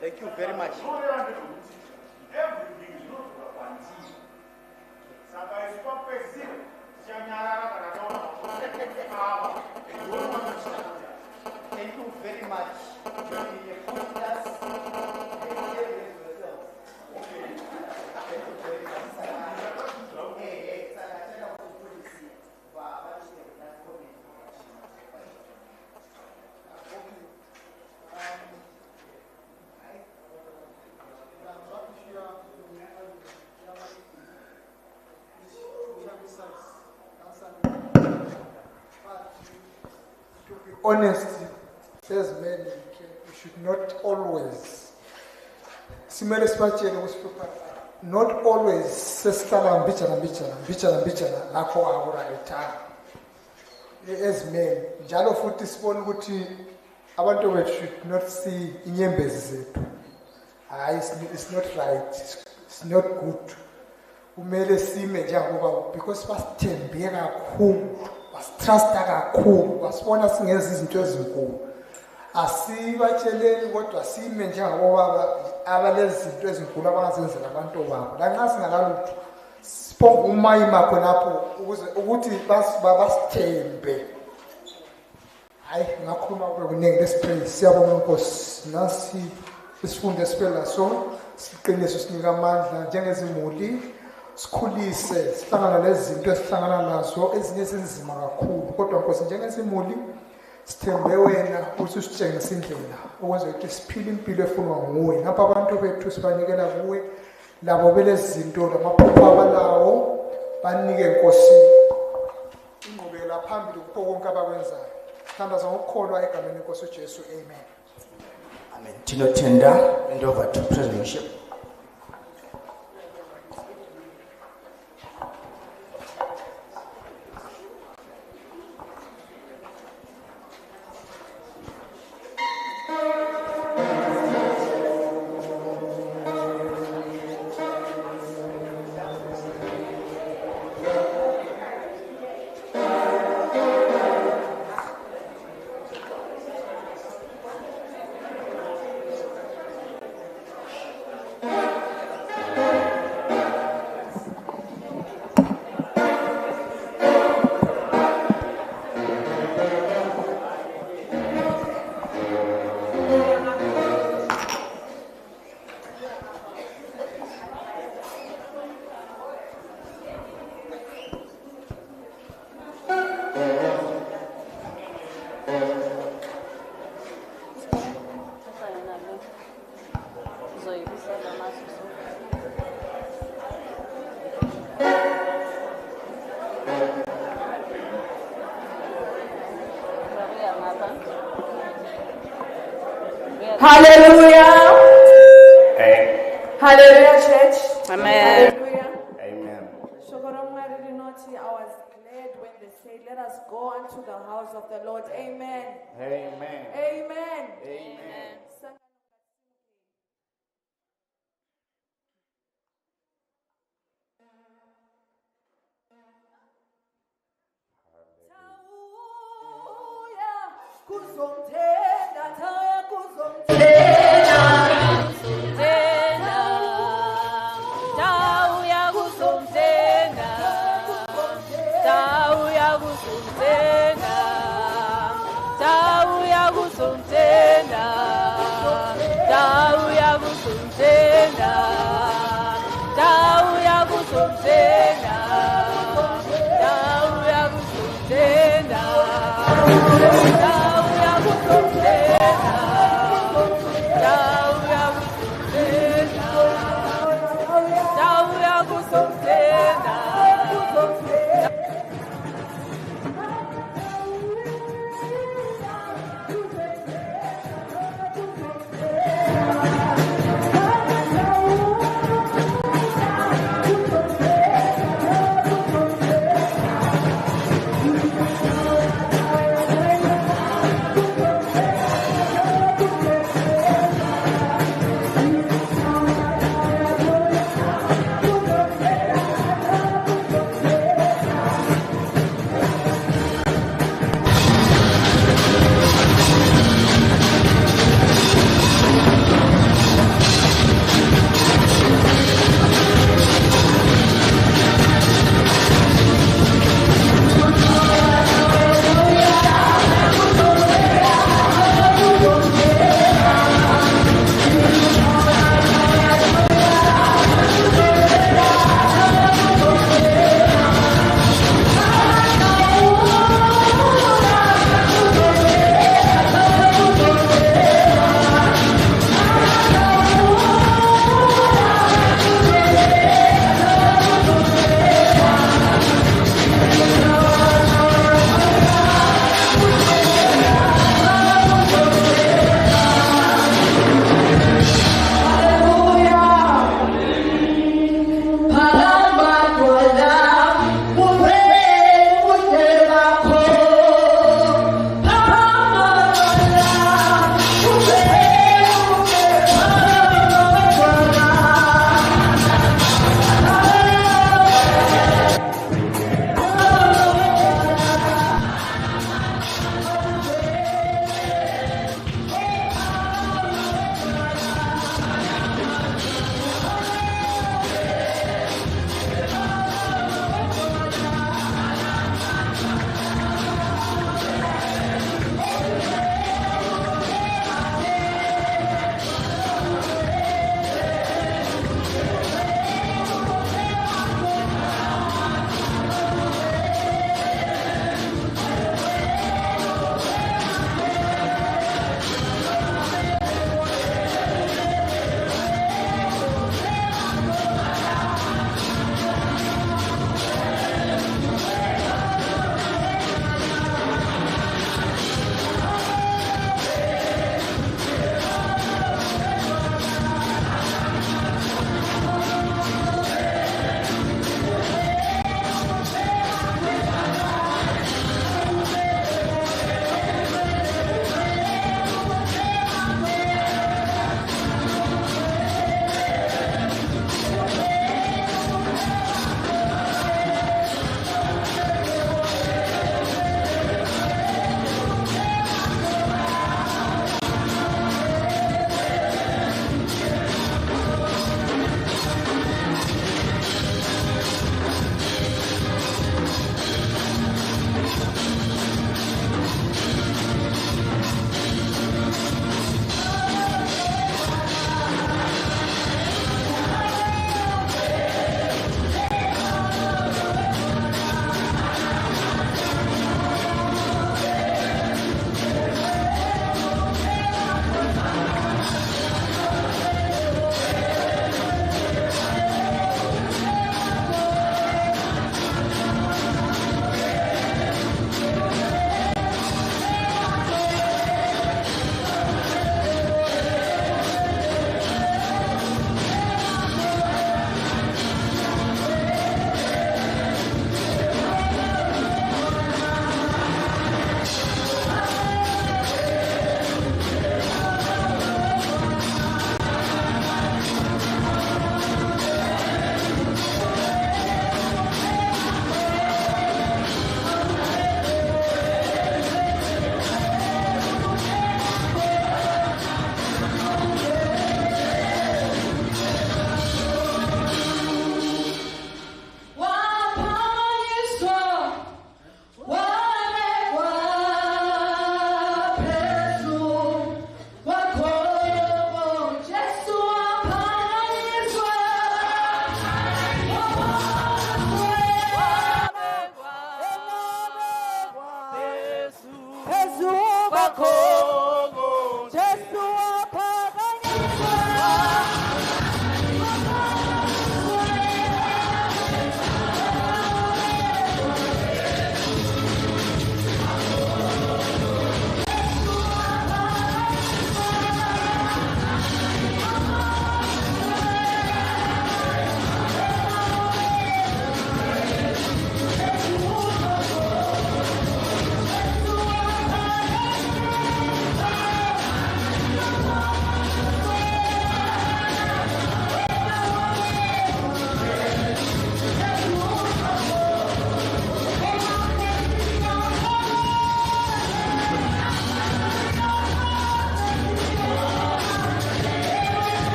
Thank you very much. Thank you very much. Honest, as men, we should not always, not always sesicala mbijana lapho akurayithanga. As men, njalo futhi sibona ukuthi abantu wethu should not see inyembezi zethu. It's not right, it's not good. Kumele sime njengoba because basithembe kakhulu. Bastrusta kakhulu, basibona singenza izinto ezinkulu. Asibatsheleni kodwa sime njengabobaba abalezi izinto ezinkulu abangazenzela abantu babo. La nxa singakalutho siphonga umayima khonapho ukuthi basithembe. Hayi ngakhuluma kube kuningi lesipray. Siyabonga Nkosi nasi isifundo esiphela so siqiniso sinika amandla njengezimuli. Sikhulise sihlangana lezinto esihlangana nazo ezinye ezinzima kakhulu kodwa Nkosi njengezimuli sithembe wena ukuthi usitshengise indlela ukwenza ukuthi siphile impilo efunwa nguwe ngapha abantu bethu sibanikela kuwe labo belezinto lamaphupho abalawo banike Nkosi ingqubekela phambili kukho konke abakwenzayo thandaza ngokukholwa egameni lenkosi uJesu amen. Amen. Tino Tender, hand over to President Bishop. Hallelujah. Hallelujah, church. Amen. Hallelujah. Amen. I was glad when they said, let us go unto the house of the Lord. Amen. Amen. Amen. Amen.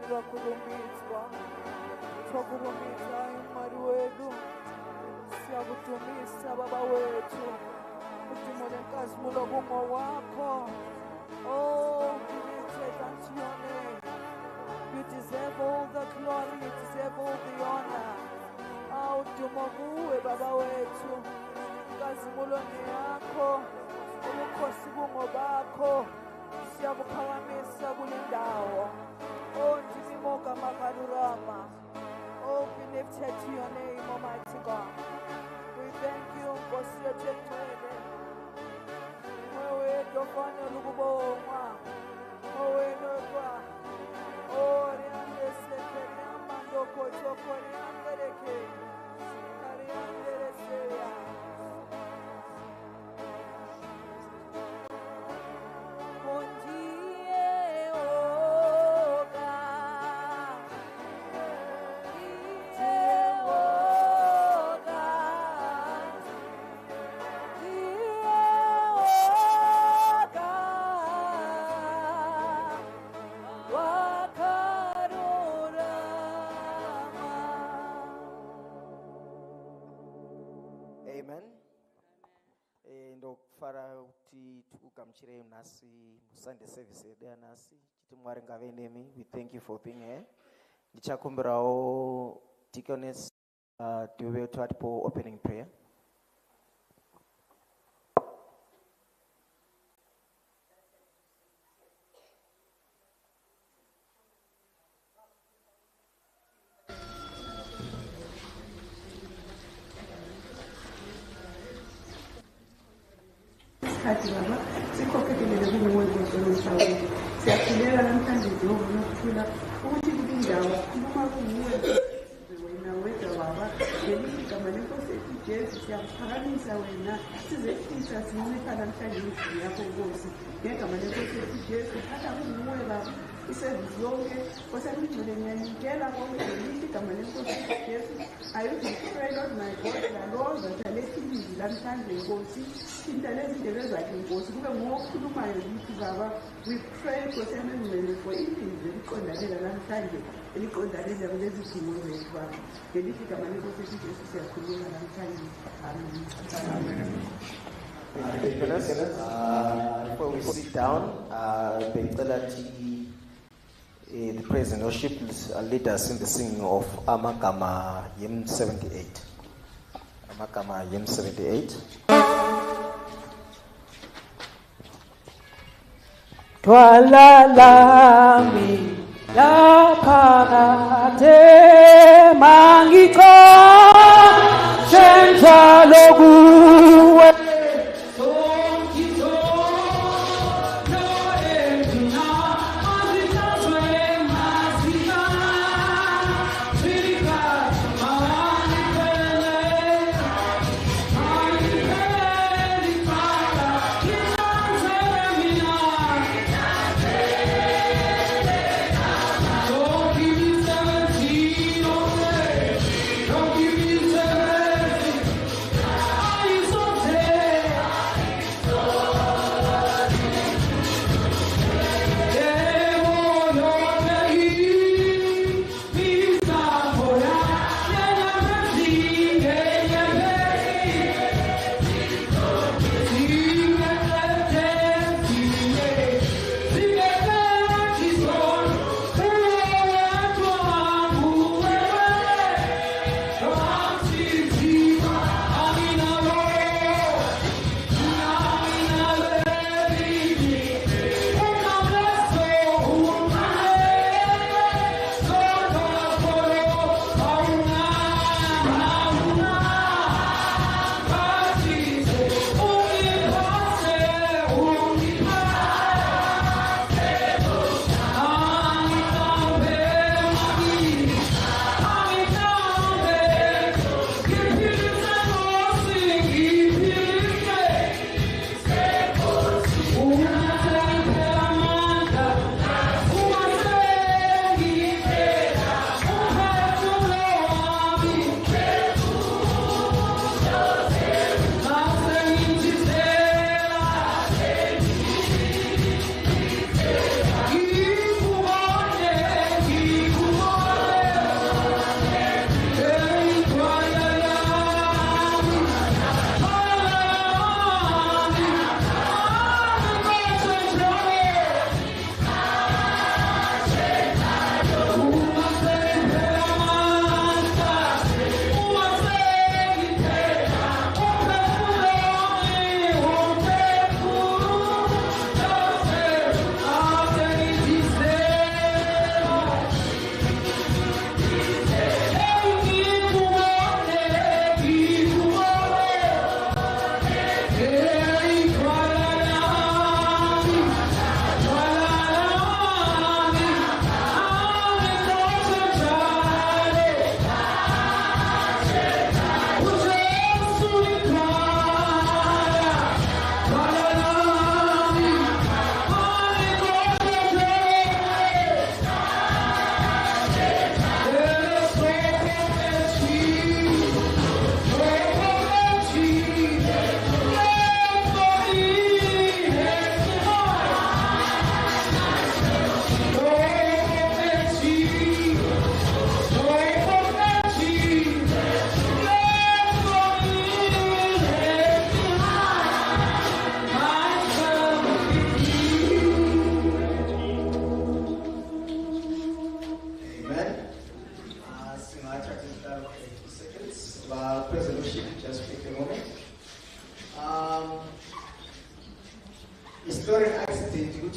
Twakurumitswa, twakurumita imari wedu, siyakutumisa baba wetu, utimule nkazimulo bumo wako. Oh, give it unto your name. You deserve all the glory, you deserve all the honor. Udumo kuwe baba wetu, nkazimulo ni yako, ubukhosi bumo bakho, siyakuphakamisa kulindawo. Oh, Ndimimoga Makarurama. Oh, be lifted to your name, Almighty God. We thank you for your gentleness. Wewe dofana lukubonga. Wewe nodwa. Oh, riande sekeri amando kocho kori andereke. Kari andereseya. Tukamchire nasi Sunday service yedu nasi chiti Mwari ngave nemi. We thank you for being here. Ndichakumbirawo Deaconess tiwe twatipo opening prayer. Baba, sikhokekelele kuwona ngomhlawumbe. Siyaphileka namhlanje ngokuthula ukuthi kulindawo uma kuwuwe wena wedwa baba ngelithi igama lenkosi ethu Jesu siyakuphakamisa wena sizehlisa sincipha namhlanje endlini yakho Nkosi ngegama lenkosi ethu Jesu thatha kuwuwe baba isevisi yonke osemijule ngiyanikela konke ngelithi igama lenkosi ethu Jesu. I will pray, Lord my God, the Lord that I let you be namhlanje Nkosi intalezindebe zakhe Nkosi kube ngokhulumayo yithi baba. We pray Nkosi yamengcwele for ilizwi eliqondalela namhlanje eliqondane kulezi zimo zethu baba ngelithi igama lenkosi ethu Jesu siyakhuleka namhlanje. Amen. Before we sit down, the praise and worship lead us in the singing of Amagama Hymn 78. Amagama Hymn 78. Twalalami laphakathe mangikho senjalo kuwe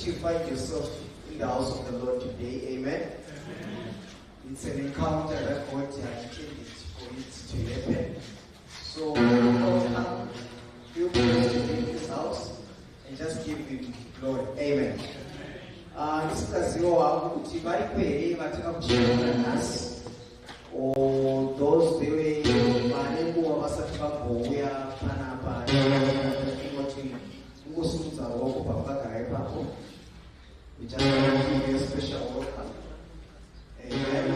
that you find yourself in the house of the Lord today. Amen. It's an encounter that God has intended for it to happen. So welcome. Feel free to be in this house and just give Him glory. Amen. Or those they were we just want to give you a special welcome. Amen.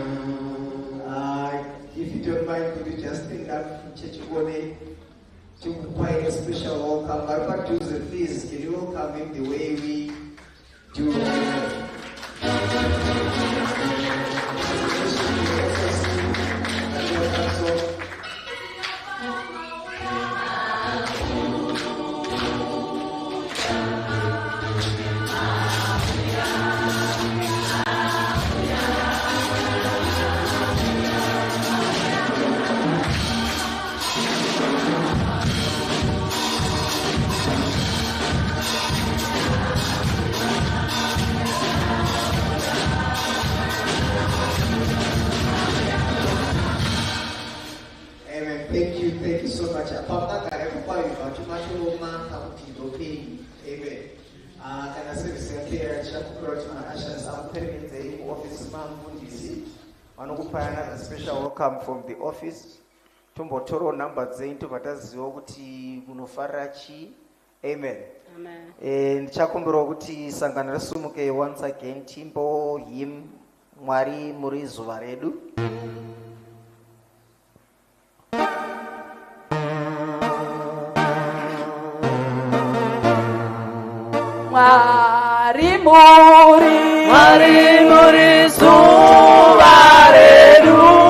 If you don't mind, could you just think up Church to quite a special welcome? My producer, please, can you welcome him the way we do? Thank you so much. Amen. Can I say this here? Another special welcome from the office. Tumbotoro number zaintu bataziwa kuti munofarachi. Amen. Amen. Ndichakumbira kuti sangano rasumuke once again timbo him Mwari muri zuva redu. Mwari muri zuva redu.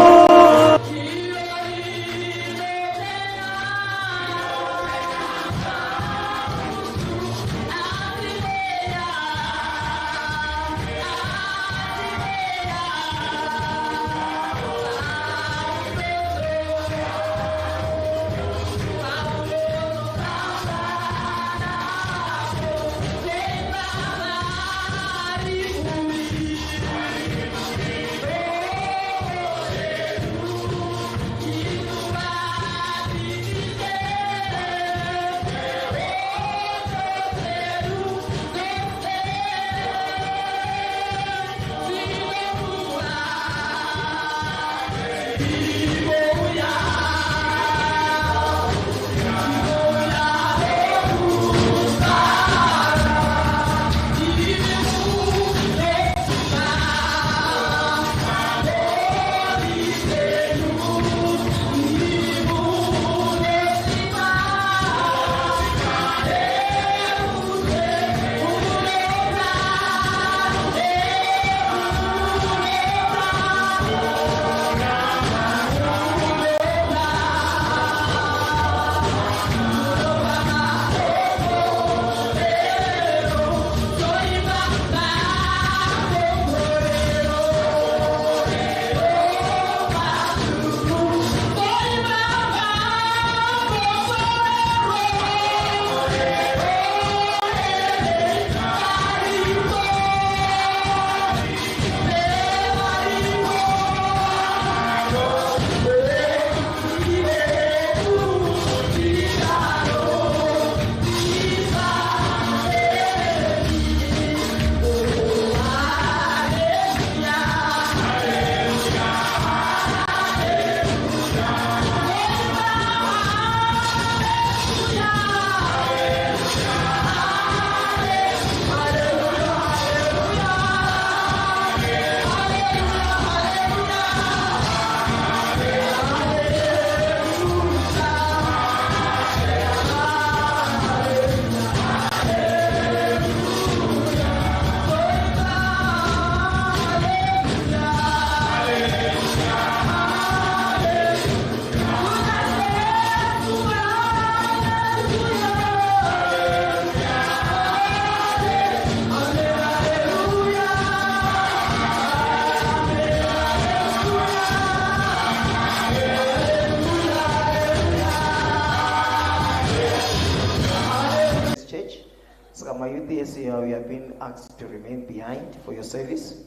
been asked to remain behind for your service.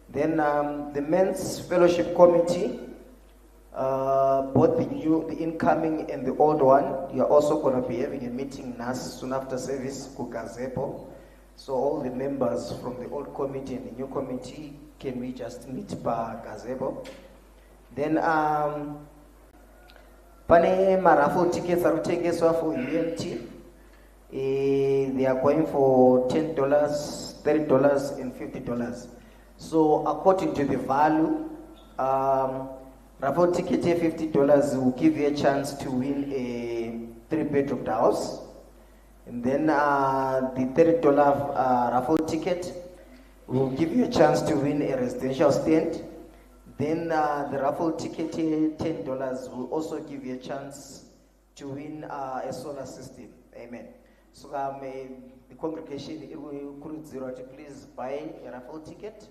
Then the Men's Fellowship Committee, both the incoming and the old one, you are also going to be having a meeting NAS soon after service, Kukazepo. So all the members from the old committee and the new committee, can we just meet by Gazebo? Then pane maraffle tickets are taken for UMT. They are going for $10, $30, and $50. So according to the value, raffle ticket $50 will give you a chance to win a 3-bedroom house. And then the $30 raffle ticket will give you a chance to win a residential stand. Then the raffle ticket $10 will also give you a chance to win a solar system. Amen. So the congregation encourages you to please buy a raffle ticket.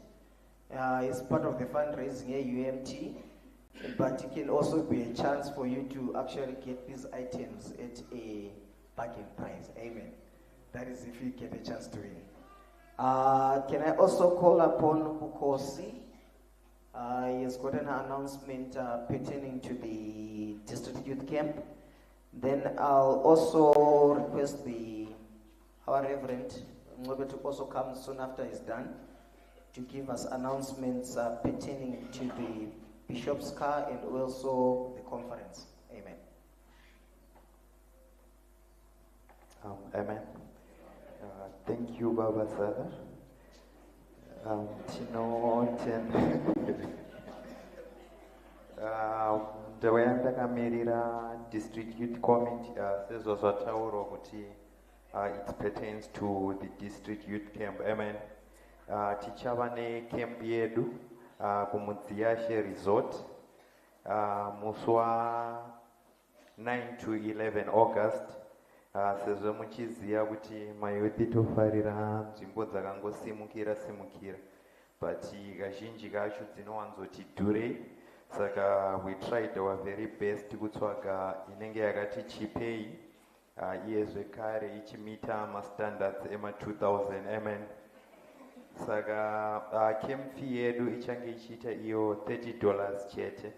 It's part of the fundraising at UMT, but it can also be a chance for you to actually get these items at a bargain price. Amen. That is if you get a chance to win. Can I also call upon Bukosi? He has got an announcement pertaining to the district youth camp. Then I'll also request our Reverend Ngobe to also come soon after he's done to give us announcements pertaining to the Bishop's car and also the conference. Amen. Amen. Thank you, Baba Sada. Ndawaya ndakamirira district youth committee sezvo zvataurwa kuti it pertains to the district youth camp. Amen. Tichava necamp yedu kumudziashe resort musi wa 9 to 11 August. Sezvo muchiziva kuti mayouth tofarira nzvimbo dzakangosimukira but kazhinji kacho dzinowanzoti dhure. Saka we tried our very best kutsvaga inenge yakati chipei iye zvekare ichimita mastandards ema-2000. Amen. Saka camp fee yedu ichange ichiita iyo $30 chete,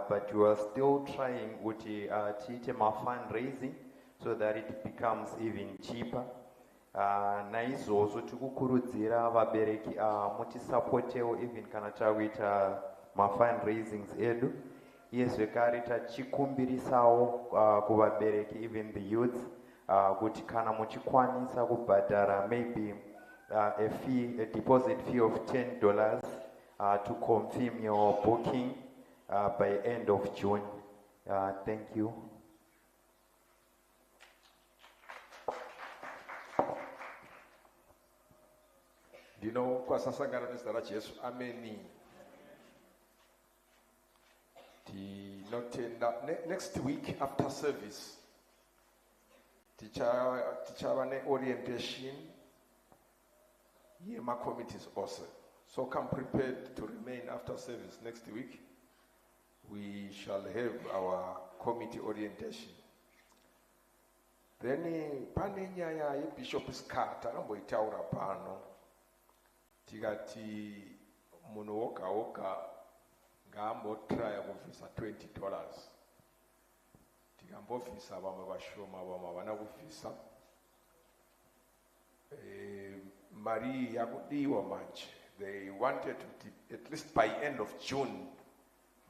but we are still trying kuti tiite fundraising so that it becomes even cheaper. Naizvozvo tikukurudzira vabereki mutisapotewo even kana takuita fundraisings edu. Iye zvekare tachikumbirisawo kuvabereki even the youth kuti kana muchikwanisa kubhadhara maybe a deposit fee of $10 to confirm your booking by end of June. Thank you. Kwasasangana nezita raJesu. Ameni. Next week after service, tichava orientation my committees also. So come prepared to remain after service next week. We shall have our committee orientation. Then pane nyaya yeBishop's car takamboitaura pano tikati munhu woga woga ngaambotraya kuvhisa $20. Tikambovhisa vamwe vashoma vamwe havana kuvhisa. Mari yakudiwa manje. They wanted to at least by end of June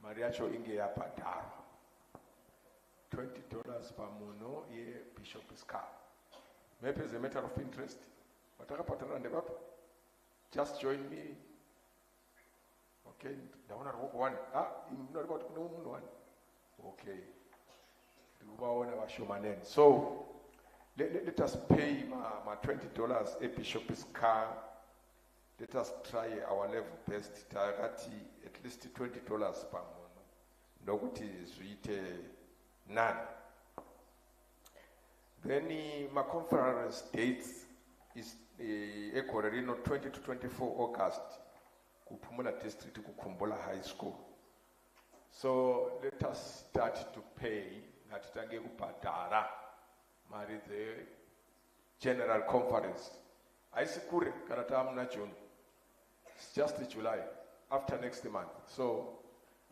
mari yacho inge yabhadharwa $20 per munhu yeBishop's car. Maybe as a matter of interest, vatakabhadhara ndepapa. Just join me. Okay, ndaona roko one. Not about no one. Okay. So let us pay my $20 a Bishop's car. Let us try our level best. At least $20 per month. Nokuti zviite none. Then my conference dates is Ekorerino 20 to 24 August. Kupumula district Kukumbula High School. So let us start to pay ngatitange kubhadhara mari the general conference Haisikure karata amna June. It's just July, after next month. So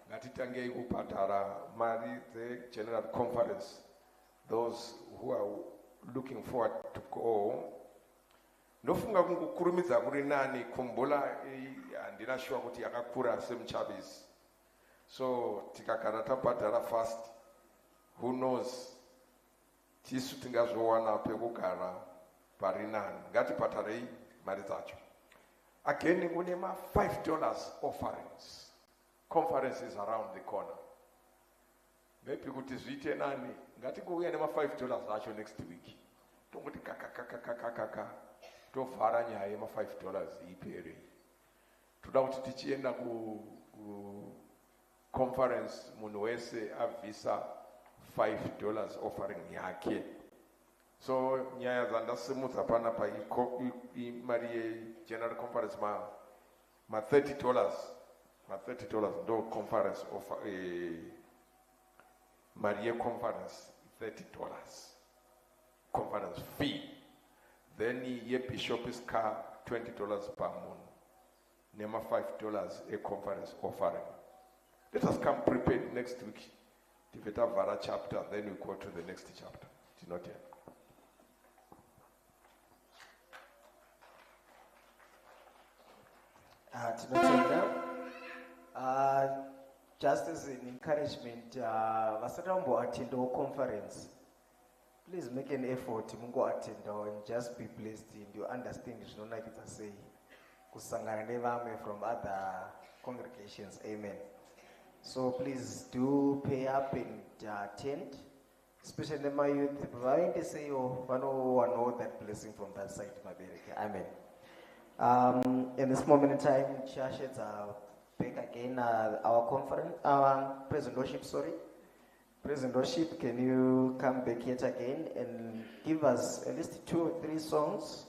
ngatitange kupatara mari the general conference. Those who are looking forward to go. Nofunga kungukurumiza kuri nani kumbola andina sure kuti yakakura semchabis. So tikakarata patara fast. Who knows? Tisu tingazowana pekugara parinani. Ngati patarei mari dzacho. Again, kunema $5 offerings. Conference is around the corner. Maybe kuti zviite nani. Ngati kuuya nema $5 acho next week. Tongoti kaka. Tovhara nyaya yema $5 ipere. Toda kuti tichienda ku conference munhu wese avisa $5 offering yake. So nyaya dzandasimudza pana pa mari general conference ma $30 ndo conference offer mari conference $30 conference fee. Then ye bishop's car $20 per month. Nema $5 a conference offering. Let us come prepared next week. Tiveta Vara chapter, then we go to the next chapter. It's not yet. Just as an encouragement, Vasarambo attend our conference. Please make an effort to go attend and just be blessed and you understand it's not like it's a say. Kusangana from other congregations. Amen. So please do pay up and attend. Especially my youth. Why they say one know that blessing from that side, my baby. Amen. In this moment in time, churches are back again. Our conference, our praise and worship. Praise and worship. Can you come back yet again and give us at least 2 or 3 songs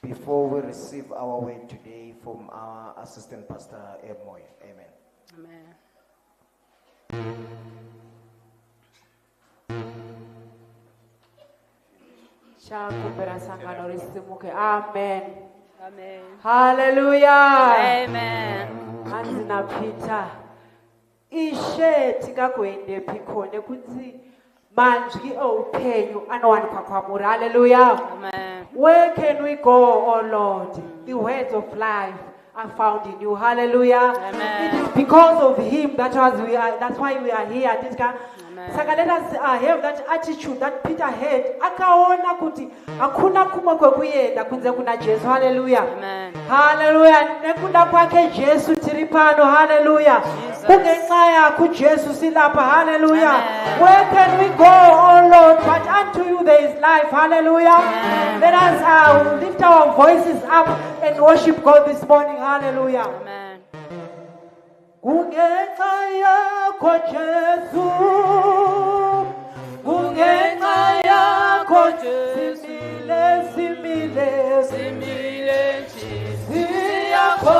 before we receive our word today from our assistant pastor Moy. Amen. Amen. Amen. Amen. Hallelujah. Amen. Anzina Peter. Ishe tingagoende pikone kuti manzwi oupenyu anowanikwa kwamuri. Hallelujah. Amen. Where can we go, oh Lord? The words of life are found in you. Hallelujah. Amen. It is because of him that's why we are here. This guy. Saka let us have that attitude that Peter had. Akaona kuti hakuna kumwe kwekuenda kunze kuna Jesu. Hallelujah. Amen. Hallelujah. Nekuda kwake Jesu tiripano. Hallelujah. Kungenxa yakho Jesu silapha. Hallelujah. Amen. Where can we go, oh Lord? But unto you there is life. Hallelujah. Amen. Let us lift our voices up and worship God this morning. Hallelujah. Amen. Kungenxa yakho Jesu, kungenxa yakho Jesu, simile Jesu yakho.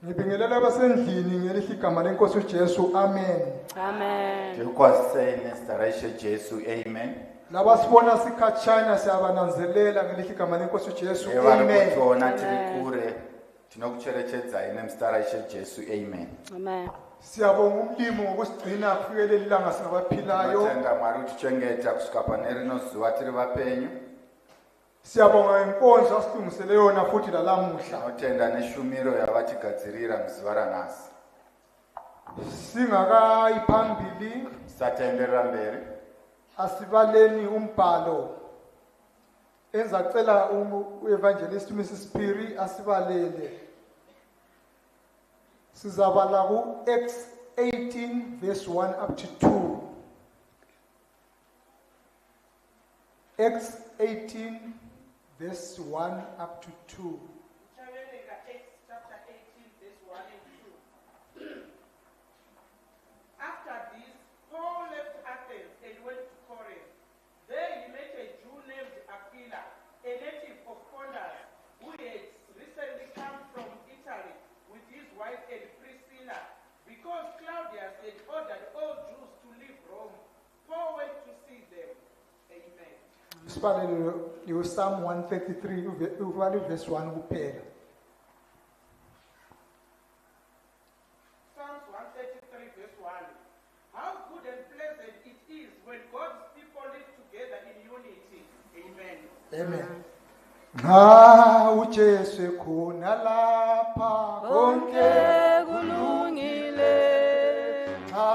Ngibingelela abasendlini ngelihle igama lenkosi uJesu. Amen. Amen. ndikwaziseni sidarishe Jesu amen Laba sibona sikhatshana siyabananzelela ngelihle igama lenkosi uJesu. evari Amen. kutiona tiri kure tinokucherechedzai nemusidarishe Jesu amen Amen. Siyabonga umlimo ngokusigcina kufikele ilanga singabaphilayo. tinotenda Mwari kutichengeta kusvika pane rino zuva tiri vapenyu Siyabonga inkonzo asilungisele yona futhi lalamuhla. tinotenda neshumiro yavatigadzirira muzuva ranhasi Singakayi phambili tisatenderera mberi asibaleni umbhalo. Enza cela uevangelist Mrs Phiri asibalele. Sizabala ku Acts 18 verse 1 up to 2. Acts 18 verse 1 up to 2. Chapter 18, verse 1 and 2. After this, Paul left Athens and went to Corinth. There he met a Jew named Aquila, a native of Pontus, who had recently come from Italy with his wife and Priscilla. Because Claudius had ordered all Jews to leave Rome, Paul went to see them. Amen. Sibalele you Psalm 133 uvale verse 1 kuphela. Psalms 133, verse 1. How good and pleasant it is when God's people live together in unity. Amen. Amen. Nga uJesu khona lapha konke kulungile. Nga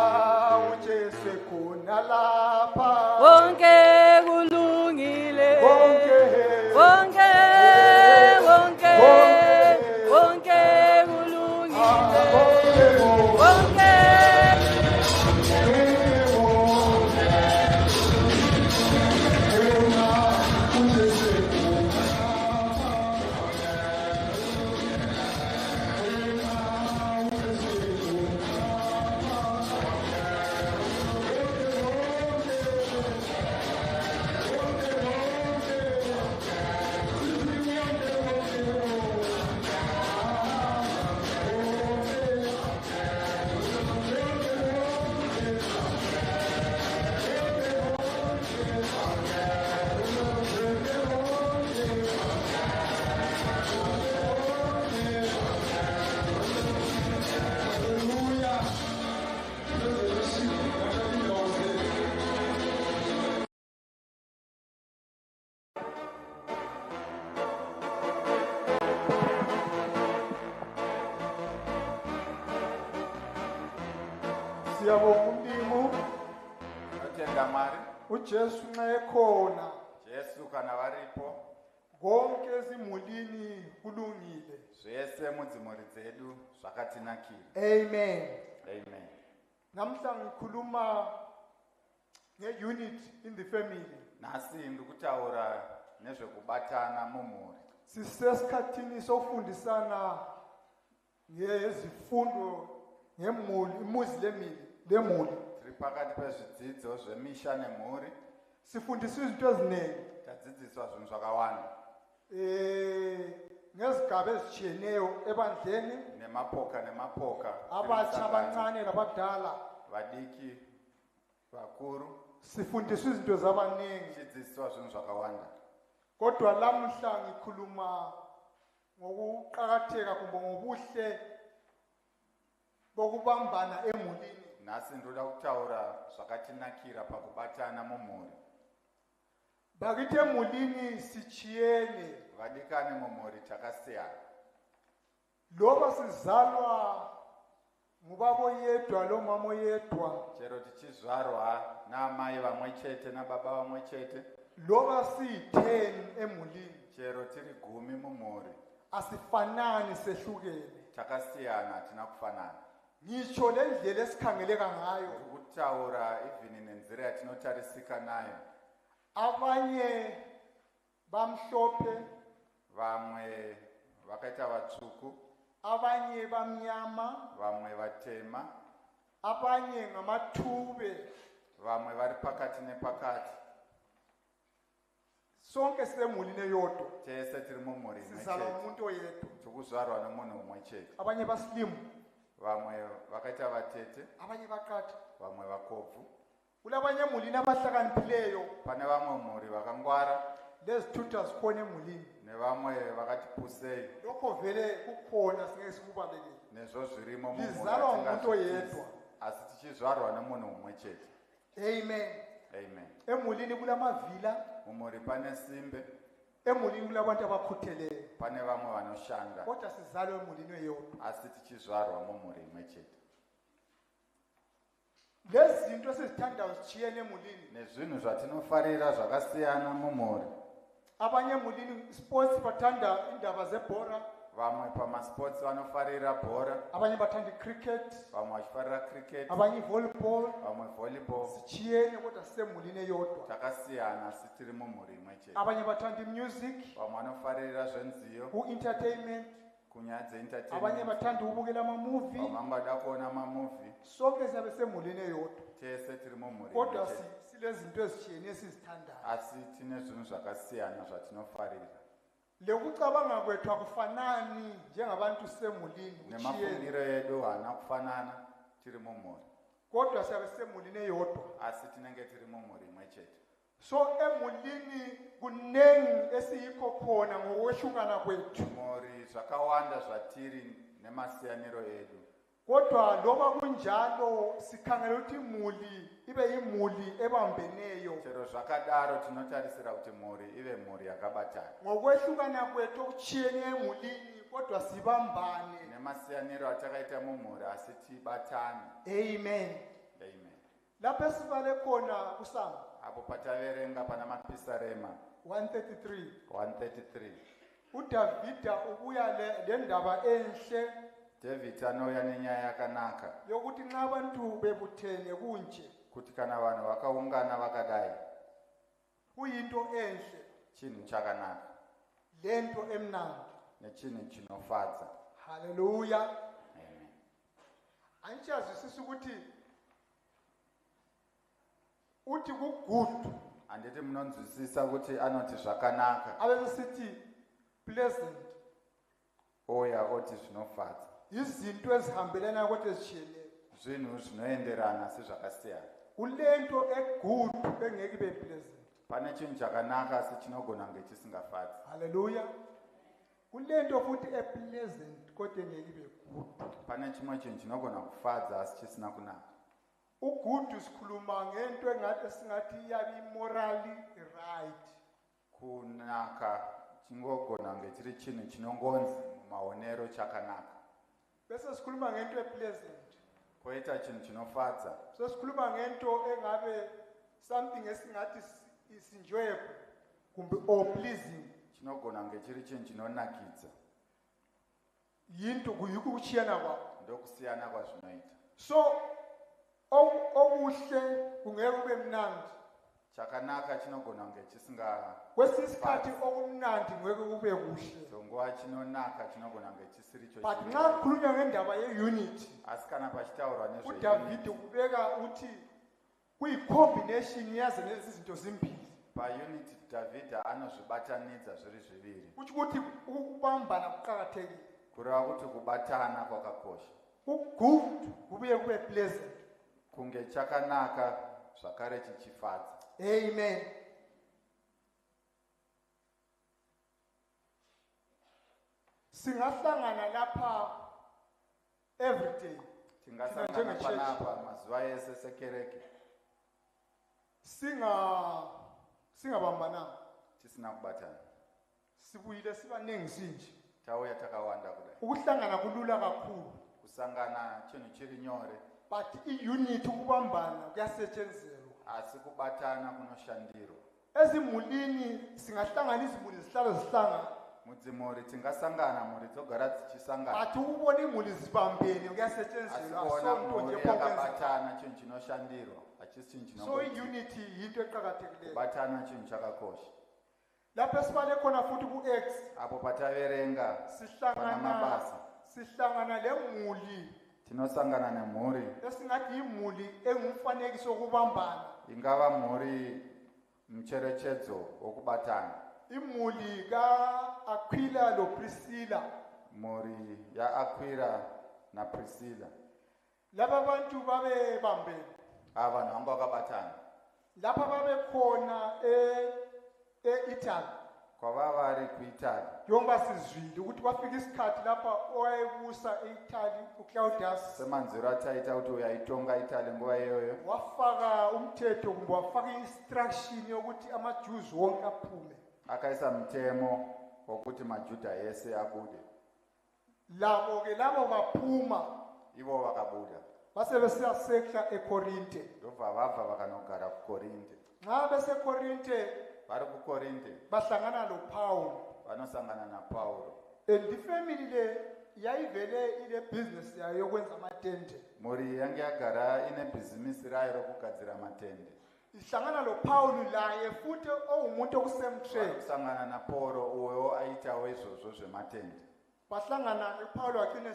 uJesu khona lapha Konke kulungile. konke Konke, konke, konke kulungile. Konke. Siyabonga umlimo tinotenda Mwari uJesu nxa ekhona Jesu kana varipo konke ezimulini kulungile. zvese mudzimhuri dzedu zvakatinakira Amen. amen Namhla ngikhuluma ngeunity in the family. nhasi ndiri kutaura nezvekubatana mumhuri Sisesikhathini sokufundisana ngezifundo ngemuli imuzi lemuli. tiri pakati pezvidzidzo zvemisha nemhuri Sifundiswa izinto eziningi tadzidziswa zvinhu zvakawanda ngezigaba ezitshiyeneyo ebandleni, nemapoka nemapoka abatsha abancane nabadala. vadiki vakuru Sifundiswa izinto zabaningi. tichidzidziswa zvinhu zvakawanda Kodwa lamhla ngikhuluma ngokuqhakatheka kumbe ngobuhle bokubambana emulini. nhasi ndoda kutaura zvakatinakira pakubatana mumhuri Bakithi emulini sichiyene. vadikani mumhuri takasiyana Loba sizalwa ngubaba yedwa lo mama yedwa, chero tichizvarwa naamai vamwe chete nababa vamwe chete loba siyi-10 emulini, chero tiri 10 mumhuri asifanani sehlukene. takasiyana hatina kufanana Ngisho lendlela esikhangeleka ngayo. kutaura even nenzira yatinotarisika nayo Abanye bamhlophe, vamwe vakaita vatsvuku abanye bamnyama, vamwe vatema abanye ngamathube. vamwe vari pakati nepakati sonke sisemulini eyodwa tese tiri mumhuri imwe sizalwa chete umuntu oyedwa. tikuzvarwa nomunhu umwe chete. Abanye baslimu, Vamwe vakaita vatete, abanye baqatha. vamwe vakobvu. Kulabanye emulini abahlakaniphileyo, Pane vamwe mhuri vakangwara lezithutha zikhona emulini. nevamwe vakati pusei. Lokho vele kukhona singeke sikubalekele. Nezvo zvirimo Lizalwa umuntu oyedwa. asi tichizvarwa nomunhu umwe chete. Amen. Amen. Emulini kulamavila, Mumhuri pane simbe, emulini kulabantu abakhutheleyo. pane vamwe vanoshanda, Kodwa sizalwa emulini eyodwa. asi tichizvarwa mumhuri imwe chete. Lezi zinto esizithandayo zitshiyene emulini. Nezvinhu zvatinofarira zvakasiyana mumhuri. Abanye emulini sports bathanda indaba zebhora, Vamwe pamasports vanofarira bhora, abanye bathanda cricket, vamwe vachifarira cricket, abanye volleyball. vamwe volleyball. Zitshiyene kodwa sisemulini eyodwa. Takasiyana asi tiri mumhuri imwe chete. Abanye bathanda music, Vamwe vanofarira zvenziyo, ku-entertainment, kunyaya abanye dzeentertainment, bathanda ukubukela amamovie. vamwe vangada kuona mamovhi. Sonke siyabe semulini eyodwa. Tese tiri mumhuri Kodwa imwe chete. silezinto ezitshiyene esizithandayo. Asi tine zvinhu zvakasiyana zvatinofarira. Lekucabanga kwethu akufanani njengabantu semulini kuchiyene. Nemafungiro edu haana kufanana tiri mumhuri. Kodwa siyabe semulini eyodwa. Asi tinenge tiri mumhuri imwe chete. So emulini kunengi esiyikho khona ngokwehlukana kwethu. Mhuri zvakawanda zvatiri nemasiyaniro edu. Kodwa loba kunjalo sikhangela ukuthi imuli ibe yimuli ebambeneyo. Chero zvakadaro tinotarisira kuti mhuri ive mhuri yakabatana. Ngokwehlukana kwethu okuchiyene emulini kodwa sibambane. Nemasiyaniro atakaita mumhuri asi tibatane. Amen. Amen. Lapho esibale khona kuSamu Apo pataverenga pana mapisarema 133 133. uDavida ubuya le ndaba enhle David anouya nenyaya yakanaka yokuthi nxa abantu bebuthene kunje kuti kana vanhu vakaungana vakadai kuyinto enhle chinhu chakanaka lento emnandi. nechinhu chinofadza. Hallelujah. Amen. Angichazwisisa ukuthi uthi ku-good Handiti munonzwisisa kuti anoti zvakanaka abesithi pleasant oya oti zvinofadza. izinto ezihambelana kodwa ezitshiyeneyo. Zvinhu zvinoenderana sezvakasiyana. Kulento egood engeke ibe pleasant. Pane chinhu chakanaka asi chinogona kunge chisingafadzi. Hallelujah. Kulento futhi epleasant kodwa engeke ibe good. Pane chimwe chinhu chinogona kufadza asi chisina kunaka. Ugood sikhuluma ngento engathi singathi iyabe immorally right. Kunaka chingogona kunge chiri chinhu chinongonzi mumaonero chakanaka. Bese sikhuluma ngento epleasant. Koita chinhu chinofadza. So sikhuluma ngento engabe something esingathi is enjoyable kumbe or pleasing. Chinogona kunge chiri chinhu chinonakidza. Yinto kuyikho ukuchiyana kwakho. Ndokusiyana kwazvinoita. So okuhle kungeke kube mnandi. Chakanaka chinogona kunge chisinga. Kwesinye isikhathi okumnandi ngeke kube kuhle. So nguva chinonaka chinogona kunge chisiri cho. But nxa kukhulunywa ngendaba ye-unity, Asi kana pachitaurwa nezve uDavide ubeka uthi kuyi-combination yazo lezi zinto zimbili. paunity David anozvibatanidza zviri zviviri. Kutho ukuthi ukubambana kuqakathekile. Kureva kuti kubatana kwakakosha. Good kubuye kube pleasant. Kunge chakanaka zvakare chichifadza. Amen. Singahlangana lapha every day. Tingasangana panapa mazuva ese sekereke. Singabambananga. Tisina kubatana. Sibuyile sibaningi sinje. Tauya takawanda kudai. Ukuhlangana kulula kakhulu. Kusangana chinhu chiri nyore. But i-unity ukubambana kuyasetshenzelwa. Asi kubatana kunoshandirwa. Ezimulini singahlangana izimuli zihlale zihlangana. Mudzimhuri tingasangana mhuri dzogara dzichisangana. But ukubona imuli zibambene kuyasetshenzelwa. Asikuona mhuri yakabatana chinhu chinoshandirwa. Hachisi chinhu So chinongoitika. i-unity yinto eqhakathekileyo. Kubatana chinhu chakakosha. Lapho esibale khona futhi ku-X Apo pataverenga pana mabasa. sihlangana lemuli Tinosangana nemhuri. esingathi imuli engumfanekiso wokubambana. Ingava mhuri mucherechedzo wokubatana. imuli ka-Aquila lo-Priscilla mhuri yaAquila naPriscilla laba bantu babebambene ava vanhu vanga vakabatana lapha babekhona e-Italy kwava vari kuItaly njengoba sizwile ukuthi kwafika isikhathi lapha owayebusa e-Italy uClaudius semanziro ataita kuti uyaitonga Italy nguva iyoyo wafaka umthetho kumbe wafaka i-instruction yokuthi amaJews wonke aphume akaisa mutemo wokuti majudha ese abude labo-ke labo baphuma ivo vakabuda base besiyasehla eKorinte ndobva vabva vakanogara kukorinde nxa beseKorinte vari kukorinde bahlangana noPaul vanosangana naPaulo and ifamily le yayivele ile business yayo yokwenza amatende mhuri yange yagara ine bhizimisi rayo rokugadzira matende ihlangana noPaul laye futhi owumuntu okusemthweni kusangana naPaulo uyo aitawo izvozvo zvematende bahlangana uPaul wagcina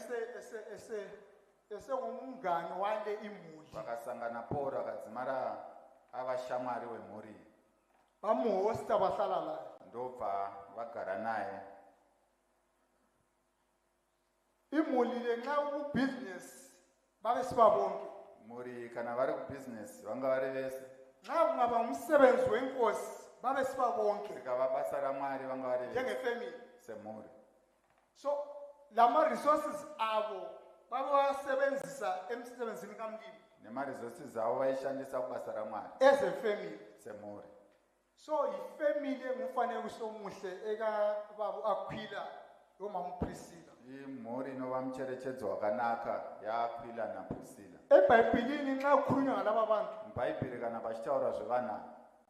esengumngane wale imuli vakasangana Paulo akadzimara avashamwari wemhuri bamuhosta bahlala laye ndobva vagara naye imuli le nxa ubusiness babe sibabonke mhuri kana vari kubhizinesi vanga vari vese nxa kungaba umsebenzi wenkosi babe sibabonke rikava basa ramwari vanga vari vese njengefamily semhuri so lama resources abo babawasebenzisa emsebenzini kamlimi nemaresources avo vaishandisa kubasa ramwari as a family semhuri so ifamily engumfanekiso omuhle ekababa uAquila nomama uPriscilla imhuri inova mucherechedzo wakanaka yaAquila naPriscilla eBhayibhelini nxa kukhulunywa ngalaba bantu mubhaibheri kana pachitaurwa zvevanhu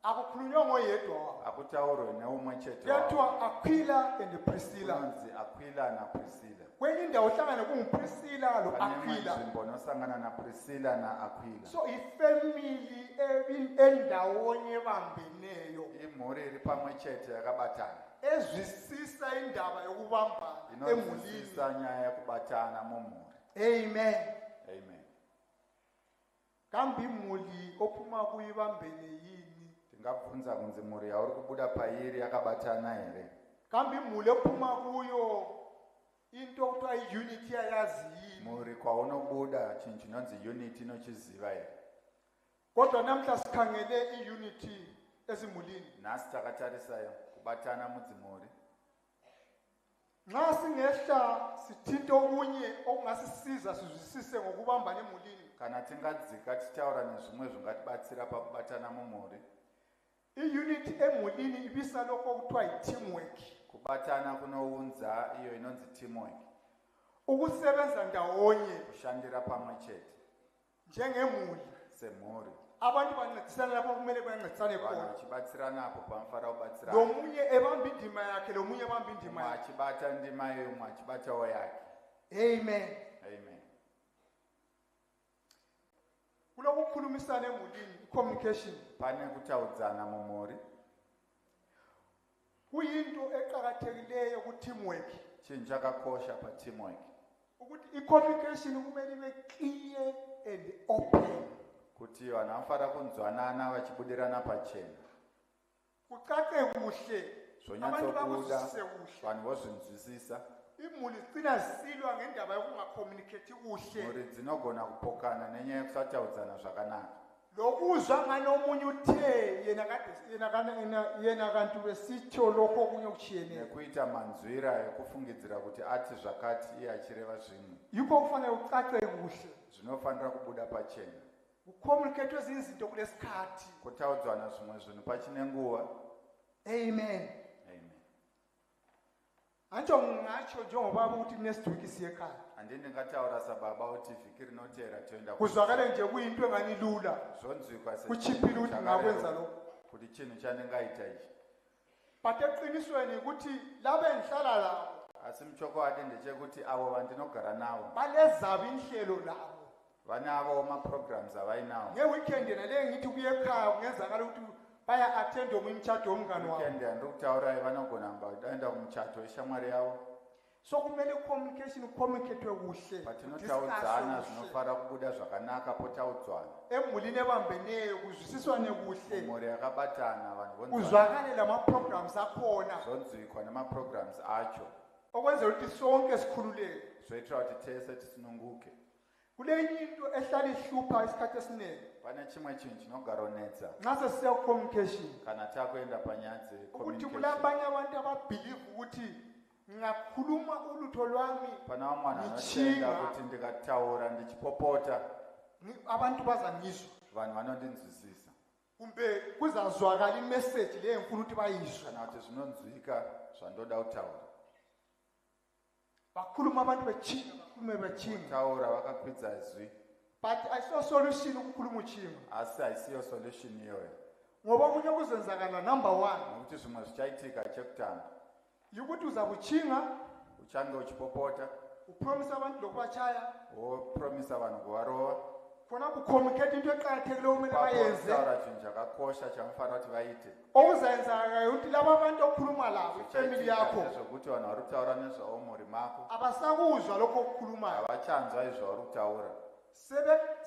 akukhulunywa ngoyedwa wabo akutaurwe neumwe chete kuyathiwa Aquila and Priscilla kunonzi Aquila naPriscilla kwenye indawo hlangane kunguPriscilla pane lo-Aquila nzvimbo inosangana naPriscilla naAquila so ifamily endawonye ebambeneyo imhuri iri pamwe chete yakabatana ezwisisa indaba yokubambana emulini inonzwisisa nyaya yekubatana mumhuri amen amen kambe imuli ophuma kuyibambene yini tingabvunza kunzi mhuri yauri kubuda pairi yakabatana here kambe imuli ophuma kuyo into okuthiwa i-unity yayazi yini mhuri kwaunobuda chinhu chinonzi unity inochiziva here kodwa namhla sikhangele i-unity ezimulini nhasi takatarisa kubatana mudzimhuri nxa singehla sithinte okunye okungasisiza sizwisise ngokubambana emulini kana tingadzika tichitaura nezvimwe zvingatibatsira pakubatana mumhuri i-unity emulini ibisa lokho okuthiwa yi-teamwork kubatana kunounza iyo inonzi teamwork ukusebenza ndawonye kushandira pamwe chete njengemuli semhuri abantu bancedisana lapho kumele bancedisane vanhu khona vachibatsiranapo panofanira kubatsirana lomunye ebamba indima yakhe lomunye ebamba indima umwe yakhe achibata ndima iyo umwe achibatawo yake amen amen kulokukhulumisana emulini i-communication pane kutaudzana mumhuri kuyinto eqakathekileyo ku-teamwork chinhu chakakosha pateamwork ukuthi i-communication kumele ibe clear and open kuti vanhu vanofanira kunzwanana vachibudirana pachena kucace kuhle abantu zvonyatsobuda bakuzwisise kuhle vanhu vozvinzwisisa imuli zigcina zisilwa ngendaba yokungacommunicate kuhle mhuri dzinogona kupokana nenyaya yekusataudzana zvakanaka lokuzwa ngani omunye uthe yena kanti besitsho lokho okunye okuchiyeneyo nekuita manzwira ekufungidzira kuti ati zvakati iye achireva zvimwe yikho kufanele ucace kuhle zvinofanira kubuda pachena kucommunicate ezinye izinto kulesikhathi kutaudzwana zvimwe zvinhu pachine nguva amen amen antsho ngingatsho njengobaba ukuthi next week siye ekhaya handii ndingataura sababa kuti vhiki rinotera toenda kuzwakale nje kuyinto enganilula zvonzwikwa kuchipile ukuthi ngakwenza lokho kuti chinhu chandingaita ichi but eqinisweni ukuthi laba engihlala labo asi muchokwadi ndechekuti avo vandinogara navo balezabo inhlelo labo vanavo maprograms avainawo ngeweekend naleyo ngithi kuye ekhaya kungenzakala ukuthi baya-attend omwe imitshato womngane wabo weekend handiri kutaura vanogona mba daenda kumuchato weshamwari yavo so kumele communication communicate kuhle patinotauridzana zvinofara kubuda zvakanaka potaudzwana emulini ebambeneyo kuzwisiswane kuhle mhuri yakabatana vanhu kuzwakale lama-programs akhona zvonzwikwa nemaprograms acho okwenzela ukuthi sonke sikhululeke zvoitira kuti tese tisununguke kule into ehlala ihlupha isikhathi esiningi pane chimwe chinhu chinogaronetsa nxa sesiya ku-communication kana takuenda panyaya ukuthi kulabanye abantu ababhilive ukuthi ngakhuluma ulutho lwami pana vamwe vanhu vanotenda kuti ndikataura ndichipopota abantu bazangizwa vanhu vanondinzwisisa kumbe kuzazwakala imeseji leyo ngifuna ukuthi bayizwe kana kuti zvinonzwika zvandoda kutaura bakhuluma abantu bechinga bakhulume bechinga taura vakakwidza zwi but ayisiyo solution ukukhuluma uchinga asi haisiyo solution iyoyo ngoba kunye kuzenzakala number 1 nokuti zvimwe zvichaitika chekutanga yikuthi uzabuchinga uchange uchipopota upromisa abantu lokubachaya wopromisa vanhu kuvarova khona kucommunicate into eqakathekileyo umele bayenze taura chinhu chakakosha chamufanira kuti vaite okuzayenzakayo ukuthi laba bantu okhuluma labo ifamily yakho nezvokuti vanhu vari kutaura nezvavo mhuri mako abasakuzwa lokho okukhulumayo havachanzwa izvauri kutaura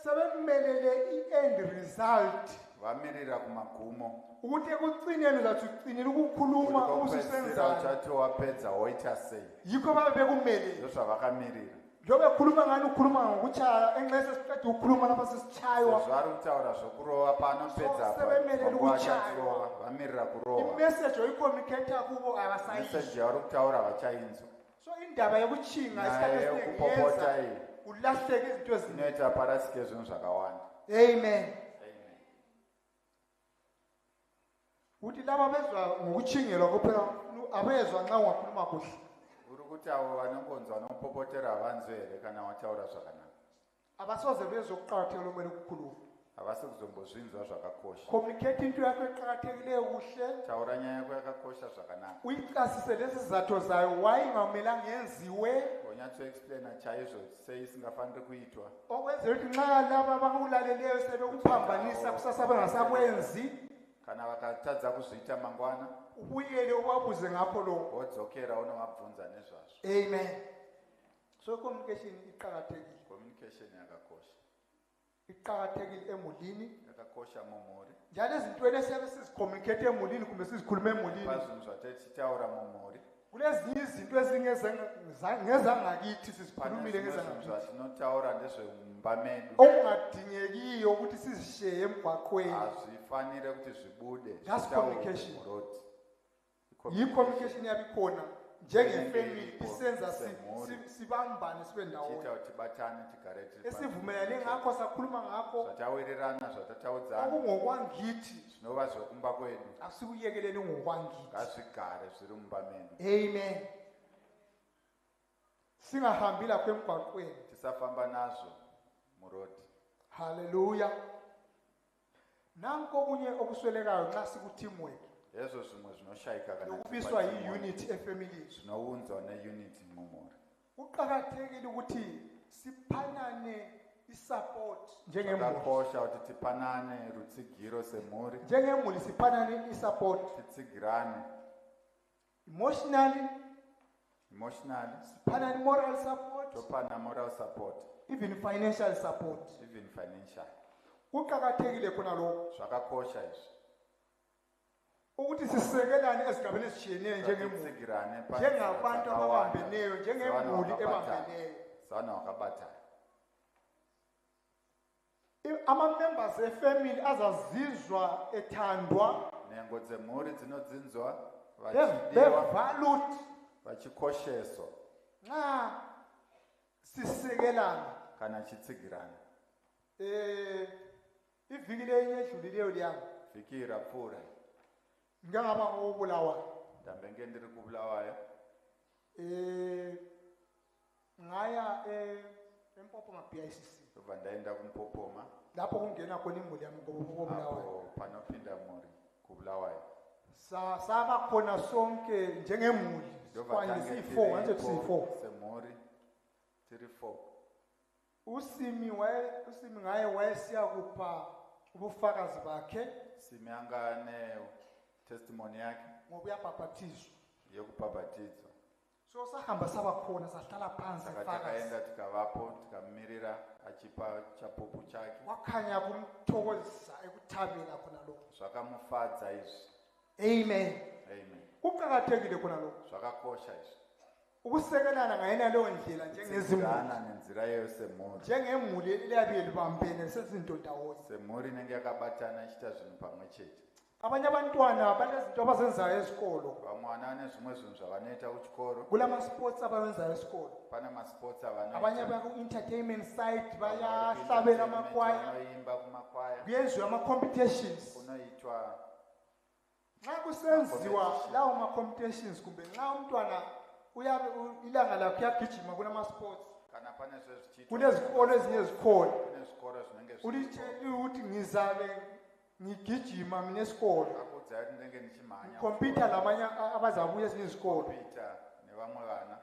sebemelele i-end result vamirira kumagumo ukuthi ekucineni uzathi ucinile ukukhuluma ususenzani uchati wapedza woita sei yikho babe bekumelele ndozvavakamirira njobe khuluma ngani ukhuluma ngokuchaya enxese siqeda ukukhuluma lapha sesichaywa zvari kutaura zvokurova panopedza sebemelele ukuchaywa vamirira kurova imessage oyicommunicate kubo abasayizwa meseji yauri kutaura vachayinzwa so indaba yokuchinga isikhathi esiningi kupopota iyi ulahleke izinto eziningi inoita parasike zvinhu zvakawanda amen ukuthi laba bezwa ngokuchingelwa kuphela abezwa nxa ungakhuluma kuhle uri kuti avo vanongonzwa vanopopotera havanzwi here kana wataura zvakanaka abasoze bezokuqakathekile umele ukukhuluma havasi kuzombozvinzwa zvakakosha communicate into yakho eqakathekileyo kuhle taura nyaya yako yakakosha zvakanaka uyicasise lezi zizatho zayo why ingamelanga yenziwe onyatsoexplaina chaizvo sei isingafaniri kuitwa okwenzela ukuthi nxa laba abakulaleleyo sebekuphambanisa kusasa bengasakwenzi kana vakatadza kuzviita mangwana ubuyele ubabuze ngapho lokho wodzokera unovabvunza nezvazvo amen so communication iqakathekile communication yakakosha iqakathekile emulini yakakosha mumhuri njalo ezintweni esiyabe sizicommunicate emulini kumbe sizikhulume emulini pazvinhu zvatetichaura mumhuri kulezinye izinto ezingezangakithi sizikhulumile ngezangakithi zvatinotaura ndezvemumba medu okungadingekiyo ukuthi sizisheye emgwaqweni hazvifanire kuti zvibude that's communication muroti yi-communication yabikhona njengefamily isenza sibambane sibe ndawonye chiita kuti tibatane tigare tiri esivumelane ngakho sakhuluma ngakho zvatawirirana zvatataudzana okungokwangithi zvinova zvekumba kwedu asikuyekeleni ngokwangithi ngazvigare zviri mumba medu amen singahambi lapho emgwaqweni tisafamba nazvo murodi haleluya nanko kunye okuswelekayo nxa siku-teamwork hezvo zvimwe zvinoshayika kana nokubiswa yi-unity efamilini zvinounzwa neunity mumhuri kuqakathekile ukuthi siphanane isupport njengemuli zvakakosha kuti tipanane rutsigiro semhuri njengemuli siphanane isupport titsigirane emotionally siphanane moral support topana moral support even financial support even financial kuqakathekile khona lokho zvakakosha izvi ukuthi sisekelane ezigabeni ezishiyeneyo njengemuli njengabantu ababambeneyo njengemuli ebambeneyo sana wakabatana ama-members efamily azazizwa ethandwa nhengo dzemhuri dzinodzinzwa bevalued vachikosheswa nxa sisekelana kana chitsigirana iviki lenye edlulileyo liyami vhiki rapfuura ngingangaba ngobulawayo ndambenge ndiri kubulawayo ngaya empopoma BICC tobva ndaenda kumpopoma lapho kungena khona imuli yami ngobulawayo panopinda mhuri kubulawayo saba khona sonke njengemuli siyi-4 nganje siyi-4 semhuri tiri 4 usimi ngaye wayesiya kupha ubufakazi bakhe simi anga ne testimony yake ngoba uyabhabhathizwa yokubhabhatizwa so sahamba sabakhona sahlala phansi saka fakazi takaenda tikavapo tikamirira achipa chapupu chake wakhanya kumthokozisa ekuthabela khona lokho zvakamufadza izvi. amen Amen. kuqakathekile khona lokho Zvakakosha izvi. ukusekelana ngayena leyo ndlela njengezimuli Kutsidzana nenzira iyoyo semhuri. njengemuli eliyabe libambene sezinto ndawonye Semhuri inenge yakabatana ichiita zvinhu pamwe chete. abanye abantwana banezinto abazenzayo esikolo Vamwe vane zvimwe zvinhu zvavanoita kuchikoro. kulama-sports abawenzayo esikolo Pane masports abanye avanoita. baku-entertainment site Vamwe vari bayahlabela kuentertainment, amakwaya vanoimba kumakwaya. kuyenziwa ama-competitions Kunoitwa nxa kusenziwa lawo ma-competitions kumbe nxa umntwana ilanga lakho uyagijima kulama-sports kana pane zvezvichiitwa. kunezikolo ezinye zikhona Kune zvikoro zvinenge zvichiitwa. ulitsheli ukuthi ngizabe ngigijima mina esikolo Akudza kuti ndinenge ndichimhanya. khompyutha labanye abazabuya ezinye izikolo Kompyuta nevamwe vana.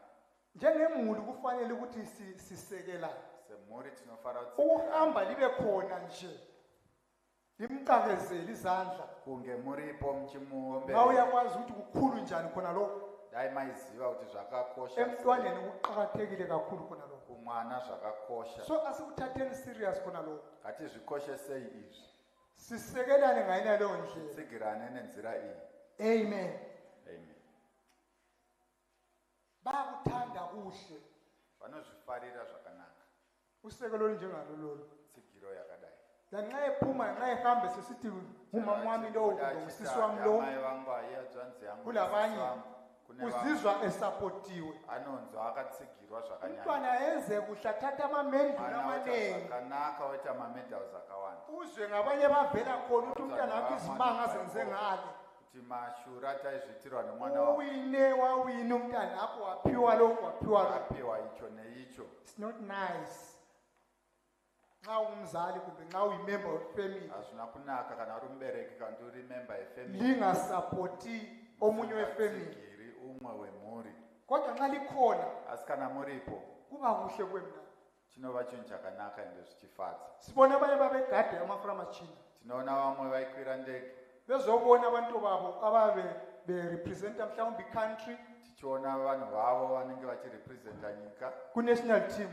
njengemuli kufanele ukuthi sisekelane Semhuri tinofanira ukuhamba libe khona nje limqakezele izandla kunge muripo muchimuombera. nxa uyakwazi ukuthi kukhulu njani khona lokho Dai maiziva kuti zvakakosha emntwaneni kuqakathekile kakhulu khona lokho kumwana zvakakosha. so asikuthatheni serious khona lokho Ngatizvikoshesei izvi. sisekelane ngayena leyo ndlela Tsigirane nenzira iyi. amen Amen. bayakuthanda kuhle Vanozvifarira zvakanaka. usekelo olunjengalo lolo Tsigiro yakadai. nxa ephuma nxa ehambe sesithi umama wami lowo kumbe usisi wami lowo Mai vangu aiya nzi yangu. kulabanye usisi wangu. Kune vamwe uzizwa esapotiwe anonzwa akatsigirwa zvakanyanya. umntwana enze kuhle athathe amamendula Ana waita amanengi zvakanaka waita mamedals akawanda. uzwe ngabanye bavela khona ukuthi umntwana wakho izimanga azenze ngale Kuti mashura taizviitirwa nomwana wako. wawine umntwana akho waphiwa lokhu waphiwa lokhu Apiwa icho neicho. it's not nice nxa ungumzali kumbe nxa uyimember wefamily Hazvina kunaka kana uri mubereki kana uri member yefamily. lingasapoti omunye wefamily Tsigiri umwe wemhuri. kodwa nxa likhona Asi kana muripo kuba kuhle kwemnandi chinova chinhu chakanaka ende zvichifadza. sibona abanye babegade amafuramachina Tinoona vamwe vaikwira ndege bezobona abantu babo ababe berepresenta mhlawumbe country tichiona vanhu vavo vanenge vachirepresenta nyika ku-national team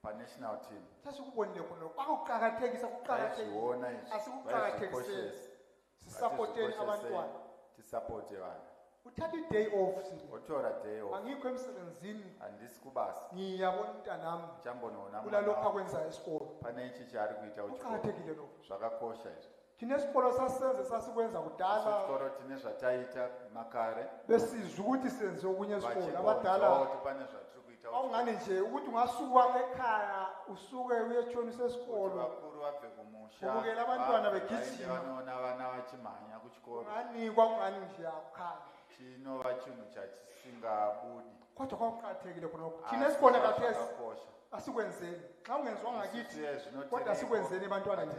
panational team. sasikubonile khona bakuqakathekisa kuqakathekile Vaizviona izvi, asikuqakathekiseni vaizvikoshesa. sisapoteni Vatizvikoshesei, abantwana tisapote vanhu. uthatha i-day off sile Wotora day off. angikho emsebenzini Handisi kubasa. ngiyabona umntanami Chambonoona kulalokhu mwana akwenzayo esikolo pane ichi chaari kuita kuchikoro. kuqakathekile lokho Zvakakosha izvi. thina esikolo sasisenze sasikwenza kudala Kuchikoro tine zvataita makare. besizwa ukuthi senze okunye esikolo Vachibonzwa abadala kuti pane zvatiri kuita awungani nje ukuthi ungasuka ekhaya usuke uyetshonisa esikolo vakuru vabve kumusha. Kubukela abantwana vaende begijima. vanoona vana vachimhanya kuchikoro. unganikwa ungani nje akukhala Chinova chinhu chatisingabudi. kodwa kwakuqakathekile khonokho thina esikhona kathesi Zvakakosha. asikwenzeni xa ungenziwanga kithi Zvinotireko. kodwa asikwenzeni ebantwaneni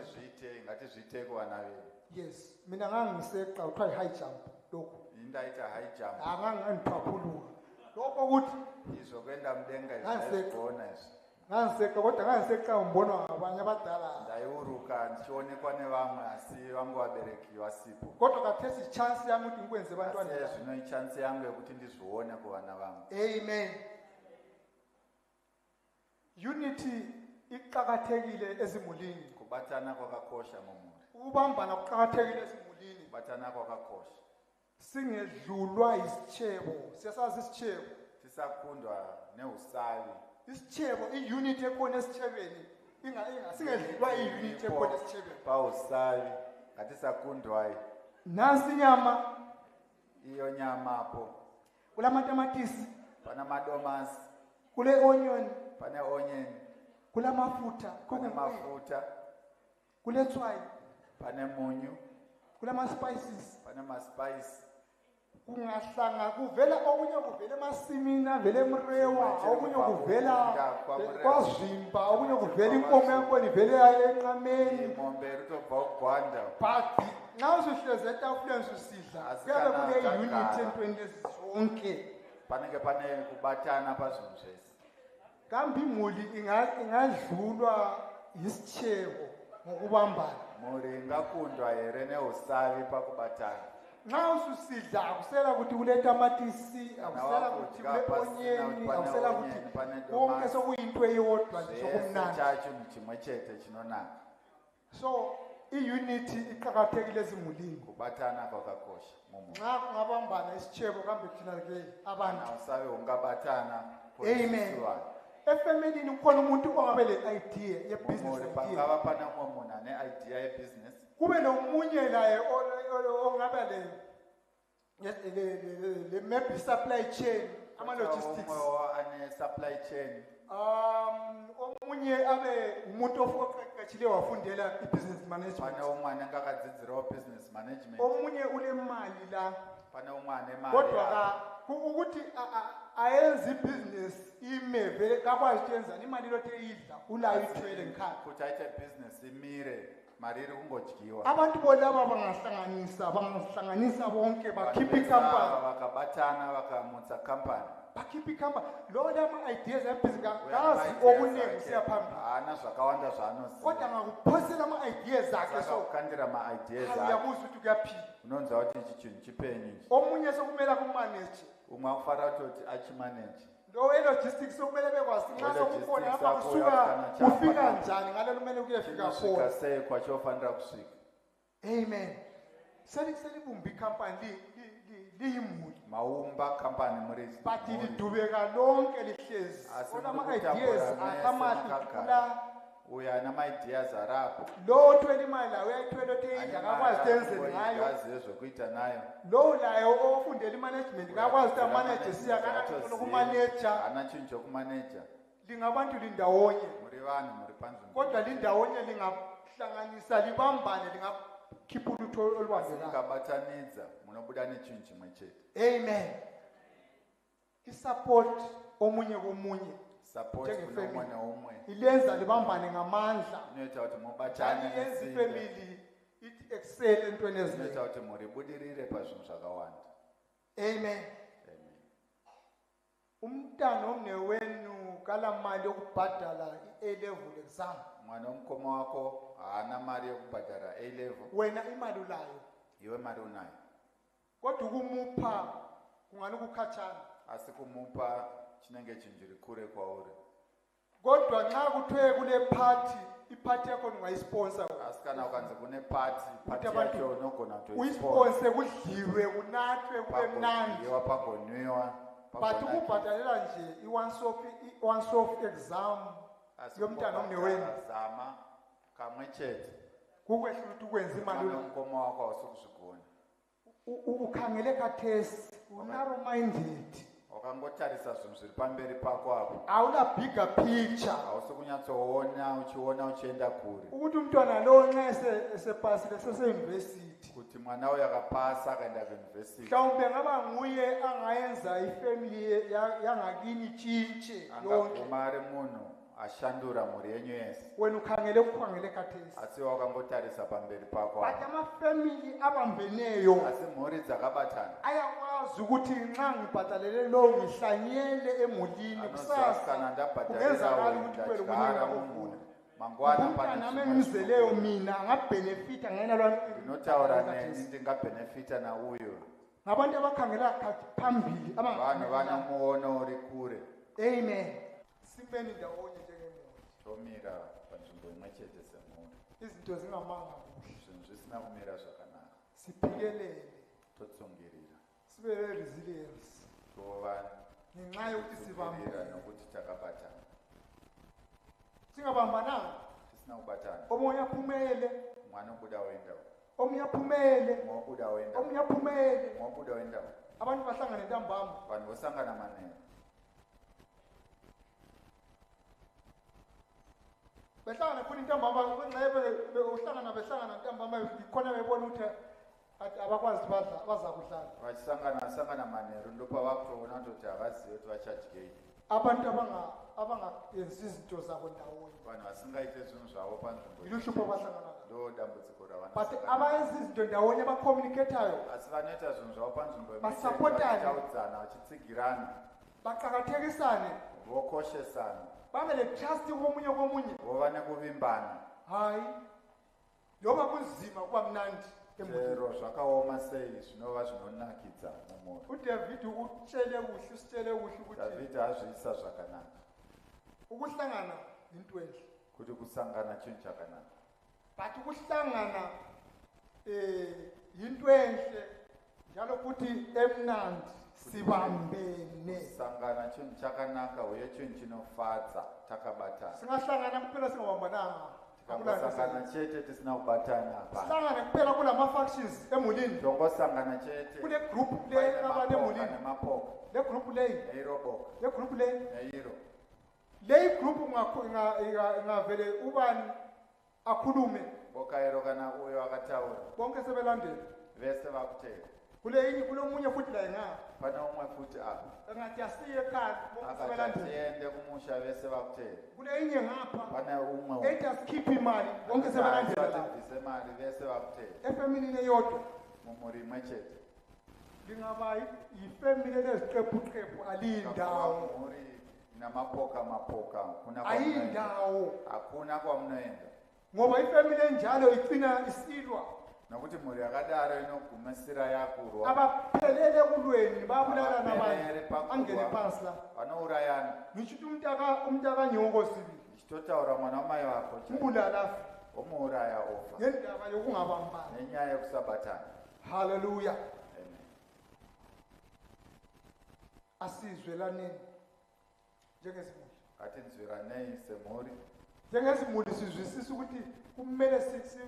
Ngatizviite kuvana vedu. yes mina ngangiseqa kuthiwa yi-high jump lokhu Indaita high jump. ngangiphaphuluka lokho ukuthi Izokwenda mudenga Ngangiseqa. izvona izvi. ngangiseqa kodwa ngangiseqa ngibonwa ngabanye abadala Ndaiuruka ndichionekwa nevamwe asi vangu vabereki vasipo. kodwa kathesi ichansi yami ukuthi ngikwenze ebantwaneni Asi zvino ichansi yangu yekuti ndizvione kuvana vangu. amen unity iqakathekile ezimulini Kubatana kwakakosha mumhuri. ukubambana kuqakathekile ezimulini Kubatana kwakakosha. singedlulwa isitshebo siyasazi isitshebo Tisakundwa neusavi. isitshebo i-unity ekhona esitshebeni singedlulwa i-unity ekhona esitshebeni Pausavi. Ngatisakundwai. nansi inyama Iyo nyamapo. kula matamatisi Pana madomasi. kule onion Pane onion. kula mafutha Pane mafuta. kule tswayi Pane munyu. kula ma-spices Pane maspice. kungahlanga kuvela okunye kuvela emasimini avela emrewa okunye kuvela kwazimba okunye kuvela inkomo yakhona ivele enqameni Mombe rutobva kugwanda. but nxa usuhlezi etafuleni susidla kuyabe kule-unity entweni lezi zonke Panenge pane kubatana pazvinhu zvese. kambe imuli ingadlulwa yisitshebo ngokubambana Mhuri ingakundwa here neusavi pakubatana. nxa ususidla akusela ukuthi kule tamatisi akusela ukuthi kule onyeni akusela ukuthi konke sokuyinto eyodwa nje sokumnandi chacho chimwe chete chinonaka so i-unity iqakathekile ezimulini kubatana kwakakosha mumuntu nxa kungabambana isichebo kambe thina-ke abantu usabe ungabatana Amen. efemelini kukhona umuntu ongabe le-idea ye-business idea bangaba pana umuntu ane-idea ye-business kube nomunye laye ongabe le maybe supply chain ama-logistics ane-supply chain omunye abe umuntu oqeqeshile wafundela i-business management pane umwana engakadzidzirawo business management omunye unemali la pane umwana emali kodwa ukuthi ayenze ibhizinesi ime vele kakwazi kuyenzani imali ilothe idla ulayo ithwele ngikhaya ukuthi ayithi business imire mari iri kungodyiwa abantu bolaba bangahlanganisa bonke bakhiphe ikampani bakabatana bakamutsa company bakhiphe ikampani lo lama-ideas abhizinikazi okuningi siyaphambili hana zvakawanda zvaanoziva kodwa ngakuphosela ama-ideas akhe so kukandira ma-ideas uyabuza ukuthi kuyaphila unonzwa kuti ichi chinhu chipenyu ichi omunye sokumele akumaneje umwe akufanira kutoti achimaneji lo we-logistics sokumele bekwazi nxa sokukhona lapha kufika njani ngalo lumele kuyefika khona sei kwachofanira kusvika amen selibumba ikhampani liyimuli maumba company muri but lidubeka lonke lihlezi olama-ideas akamahle kula uya nama-ideas arapho lo othwele imali layo uyayithwela oteyidla kakwazi tenzeni ngayo ezvekuita nayo lo layo ofundela imanagement kakwazi ukuthi amaneje siyakanafuna ukumaneja hana chinhu chokumaneja lingabantu lindawonye muri vanhu muri panzvimbo kodwa lindawonye lingahlanganisa libambane lingakhipha ulutho olubambekayo lingabatanidza munobuda nechinhu chimwe chete amen isupport omunye komunye support kunomwe neumwe ilenza libambane ngamandla inoita kuti mubatane yenza ifamily ithi excel entweni eziningi inoita kuti muri budirire pazvinhu zvakawanda amen umntana omnewenu kala mali yokubhadala i-A-level exam mwana womkoma wako haana mari yokubhadhara A-level wena imali ulayo iwe mari unayo kodwa ukumupha kungani ukukhatshana asi kumupa chinenge chinhu chiri kure kwauri kodwa nxa kuthiwe kule party iphathi yakho ungayisponsa asi kana ukanzi kune party yacho unogona uyisponse kudliwe kunathwe kube mnandi pagonwiwa but ukubhadalela nje i-once off exam yomntana omnewenu zama kamwe chete kukwehle ukuthi ukwenza imali umkoma wakho awusukuzvigona ukhangele khathesi unarrow minded wakangotarisa zvinhu zviri pamberi pako apo awuna bigger picture hausi kunyatsoona uchiona uchienda kure ukuthi umntwana lo nxa esepasile seseyunivesithi kuti mwana uyo akapasa akaenda kuyunivhesiti mhlawumbe ngaba nguye angayenza ifamily yangakini itshintshe yonke angaguma ari munhu ashandura mhuri yenyu yese wena ukhangele khathesi asi wakangotarisa pamberi pako but amafamily abambeneyo asi mhuri dzakabatana ayakwazi ukuthi nxa ngibhatalele lo ngihlanyele emulini kusasa kungenzakala ukuthi kube lokunyaka mumhuri mangwana umntana amengimzeleyo mina angabhenefitha nginotaura neni ndingabhenefitha nauyo ngabantu abakhangela phambili vanhu vanomuono uri kure amen simeni ndawonye njengemuntu tomira panzvimbo imwe chete semhuri izinto zingamanga kuhle zvinhu zvisina kumira zvakanaka siphikelele totsungirira sibe resilience tova ngenxa yokuthi sibambira nokuti takabatana singabambananga tisina kubatana omunye aphumele mwana ubuda wendawo omunye aphumele mwabuda wendawo omunye aphumele mwabuda wendawo abantu bahlangana ntambama vanhu vosangana manene behlangana khona intambama uhlangana behlangana ntambama ikhona bebona ukuthi abakwazi baza kudlala vachisangana manheru ndopavakutoona kuti havazivi kuti vachadyei abantu abangayenzi izinto zabo ndawonye vanhu vasingaite zvinhu zvavo panzvimbo iluhlupho abahlangana ndo dambudziko but abayenzi izinto ndawonye abacommunicatayo asi vanoita zvinhu zvavo panzvimbo vasapotane vachitsigirana baqakathekisane vokoshesana babe le-trust komunye vova nekuvimbana hayi loba kunzima kuba mnandi chero zvakaoma sei zvinova zvinonakidza mumwoyo. uDavid utshele kuhle usitshele kuhle ukuthi Dhavhidhi azviisa zvakanaka ukuhlangana into enhle kuti kusangana chinhu chakanaka, but ukuhlangana into enhle njalo futhi emnandi sibambene. kusangana chinhu chakanaka uye chinhu chinofadza takabatana. Singahlangana kuphela singabambananga. Tikangosangana chete tisina kubatana hapana. Sihlangane kuphela kulama factions emulini. Tongosangana chete Kule group le abane emulini. nemapoko Le group le neiroboko le group le neiro. le group ngavele ubani akhulume Bokairo kana uyo akataura bonke sebelandela. vese vakutera. Kule inye kulo munye futhi la nga Pane umwe futi apa engathi asiye ekhaya bonke akati sebelandela. tiende kumusha vese vakutera. Kule inye ngapha Pane umwe ethi asikhiphe imali bonke sebelandela la. vatibvise mari vese vakutera Efamily eyodwa mumuri imwe chete. lingaba yifamily leziqephuqephu alindawo. Muri namapoka mapoka kuna Ayindawo hakuna kwamunoenda ngoba ifamily enjalo igcina isilwa. nokuti mhuri yakadaro inogumisira yakurwa. Abaphelele kulweni babulala Abaphelele nabantu pakurwa. angene phansi la. Vanourayana. Ngisho umntaka nyongo sibi Ndichitotaura mwana wamai vako mbulala omuuraya ofa ngendaba yokungabambani. nenyaya yekusabatana. Hallelujah. Amen. Asizwelaneni njengezimuli. Ngatinzwiranei semhuri. Njengezimuli sizwisisa ukuthi kumele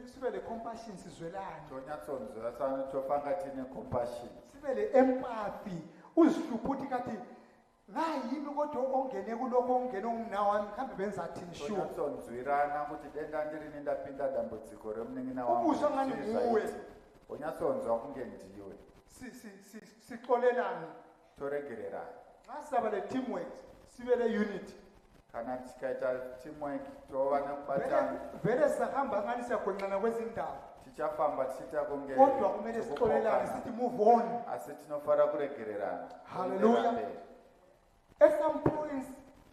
sibe le compassion sizwelane. Tonyatsonzwisana tofanga tine compassion. Sibe le empathy uzihlupha ukuthi kathi ngayimi kodwa ongene kuloko ongene umnawami kambe benzathini sure. Tonyatsonzwirana kuti denda ndirini ndapinda dambudziko remuning'ina Ubuzwa ngani nguwe. Unyatsonzwa kunge ndiwe. Sixolelane. Toregererana. Xa saba le teamwork sibe le unity. Kana tikaita teamwork tova nekubatana Vele sahamba ngani siyagonqana kwezindawo. tichafamba tichiita kunge Kodwa kumele sixolelane sithi move on. asi tinofara kuregererana. Hallelujah. At some points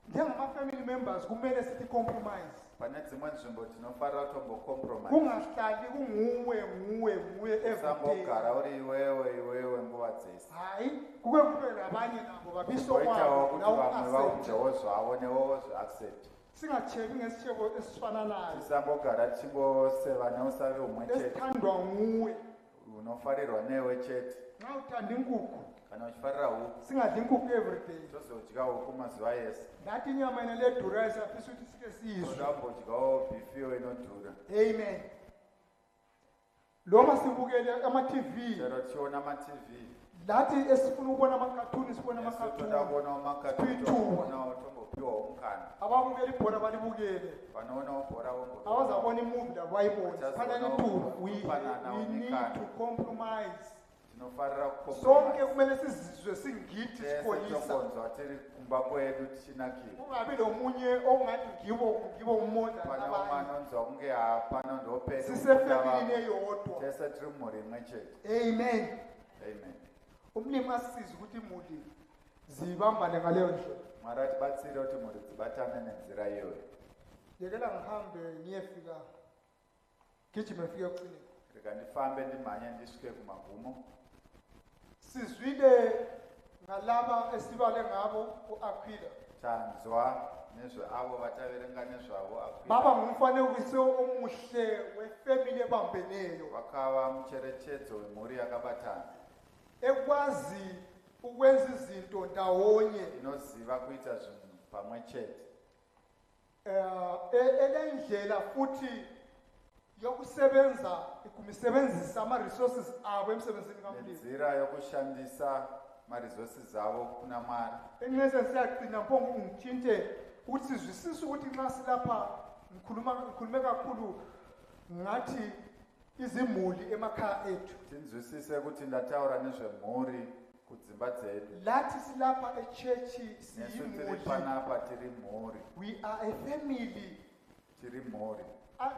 njengama-family members kumele sithi compromise. Pane dzimwe nzvimbo tinofarira kutombocompromise. Kungahlali nguwe everyday. Usambogara uri iwewe nguva dzese. Hayi kuke kube labanye nabo babisokwazi Koitawo kuti nawo vamwe accept. vaudzewo zvavo newowo zviaccept. Singachebi ngesitshebo esifananayo. Tisambogara tichingoseva neusavi umwe chete Esithandwa nguwe. unofarirwa newe chete. Nxa uthanda inkukhu Kana uchifarira huku singadli inkukhu everyday. tozodya huku mazuva ese. Ndathi inyama ina ledura siyafisa ukuthi sike siyizwe. Todambodyawo bhifiyo inodhura. Amen. Loma sibukele ama-TV. Chero tichiona ama-TV. Lathi esifuna ukubona ama-cartoon sibona ama-cartoon. Toda kuona makatuni tombopiwa umkana. Ababukela ibhora balibukele. Vanoona bhora vombo. Abazabona imovie labo bayibone. Fanele tu we Kufanana need umikana. to compromise. Tinofarira Sonke kumele sizizwe singithi sikholisa. tisikonzwa tiri kumba kwedu tichinakira. Kungabi lomunye ongathi ngibo umonda Pane nabanye. umanonzwa kunge hapana ndopedi. Sisefamilini eyodwa. Tese tiri mhuri imwe chete. Amen. Amen. Umlimi asiza ukuthi imuli zibambane ngaleyo ndlela. Mwari atibatsire kuti mhuri dzibatane nenzira iyoyo. Yekela ngihambe ngiyefika gijime ngifike ekucineni. Reka ndifambe ndimhanye ndisvike kumagumo. Sizwile ngalaba esibale ngabo uAquila. Tanzwa nezveavo vataverenga nezvavo Baba ngumfanekiso omuhle wefamily ebambeneyo. vakava mucherechedzo wemhuri yakabatana. Ekwazi ukwenza izinto ndawonye. Inoziva kuita zvinhu pamwe chete. Elendlela futhi yokusebenza ukumisebenzisa ama-resources abo emsebenzini kamlimi. Nenzira yokushandisa ma-resources avo kuna Mwari. Enqese siyagcina mpongo ngitshintshe ukuthi sizwisise ukuthi nxa silapha ngikhulume kakhulu ngathi izimuli emakhaya ethu. Tinzwisise ukuthi ndataura nezvemhuri kudzimba dzedu. Lathi silapha echechi Nesu tiri siyimuli. panapa tiri mhuri. We are a family. Tiri mhuri.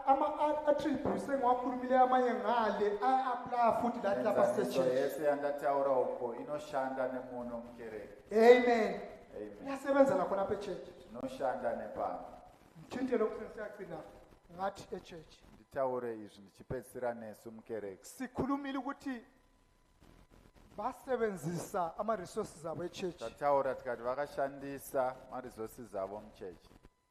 Ama-attributes engiwakhulumile amanye ngale aya-aplya futhi lathi lapha Enzaniso sisechechi. yese yandataura uko inoshanda nemuno mukereke. Amen. Amen. Iyasebenza nakhona apha echechi. Zvinoshanda nepano. Ngitshintshele ukuthi siyagcina ngathi echechi. nditaure izvi ndichipedzisira nesu mukereke. sikhulumile ukuthi basebenzisa ama-resources abo echurch Tataura tikati vakashandisa maresources avo muchechi,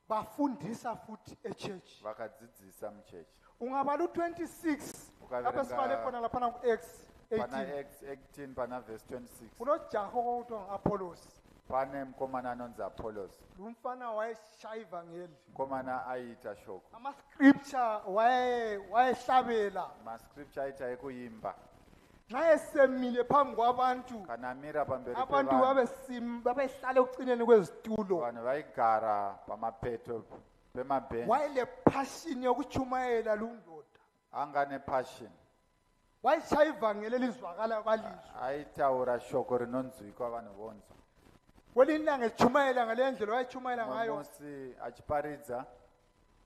bafundisa futhi echurch. vakadzidzisa muchechi. Ungabala u-26 Ukaverenga- lapho sibale khona laphana ku-Acts Pana 18 Acts 18 pana verse 26 kunojaha okuthiwa ngu-Apollos. pane mukomana anonzi Apollos. Lo mfana wayeshaya ivangeli, Mukomana aiita shoko, ama-scripture wayehlabela. mascripture aita ekuimba. Nxa esemile phambi kwabantu, Kana amira pamberi abantu pevanhu, babehlala ekucineni kwezitulo. vanhu vaigara pamapeto pemabhenji. Wayele-passion yokuchumayela lundoda, Anga nepassion, wayeshaya ivangeli elizwakala kwalizwi. aitaura shoko rinonzwikwa vanhu vonzwa. Kwelinye ilanga echumayela ngale ndlela wayechumayela ngayo, Musi achiparidza,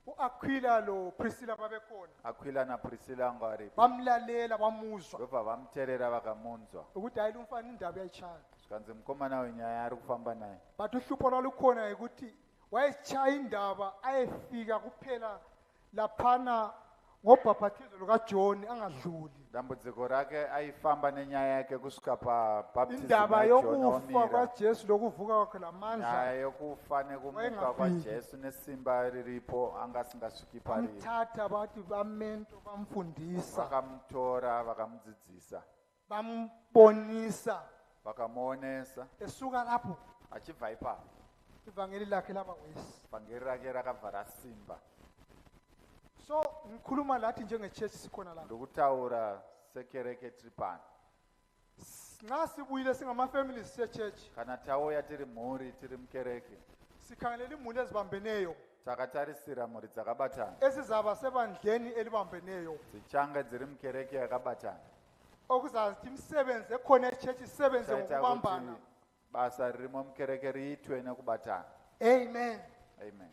u-Aquila lo Priscilla babekhona, Aquila naPriscilla anga varipo, bamlalela bamuzwa ndobva vamuteerera vakamunzwa. ukuthi hayi lo mfana indaba yayitshaya. Zvikanzi mukomana wenyaya ari kufamba naye. But uhlupho lwalukhona ukuthi wayeshaya indaba ayefika kuphela laphana ngobhabhathizo lukaJoni angadluli. Dambudziko rake aifamba nenyaya yake kusvika pabaptism Indaba yaJona yokufa omira. kwaJesu lokuvuka kwakhe lamandla Nyaya yokufa nekumuka Wayengafiki. kwaJesu nesimba riripo anga asingasviki pariri. bamthatha bathi bamento bamfundisa Vakamutora vakamudzidzisa, bambonisa. vakamuonesa. Esuka lapho Achibva ipapo ivangeli lakhe laba wesi. vhangeri rake rakabva rasimba. So ngikhuluma lathi njengechurch sikhona la. Ndokutaura sekereke tiri pano. Nxa sibuyile singama-families se-church, Kana tauya tiri mhuri tiri mukereke, sikhangelela imuli ezibambeneyo takatarisira mhuri dzakabatana, ezizaba sebandleni elibambeneyo, dzichange dziri mukereke yakabatana. okuzathi imisebenzi ekhona echurch isebenze Chaita ngokubambana. kuti basa ririmo mukereke riitwe nekubatana. Amen. Amen.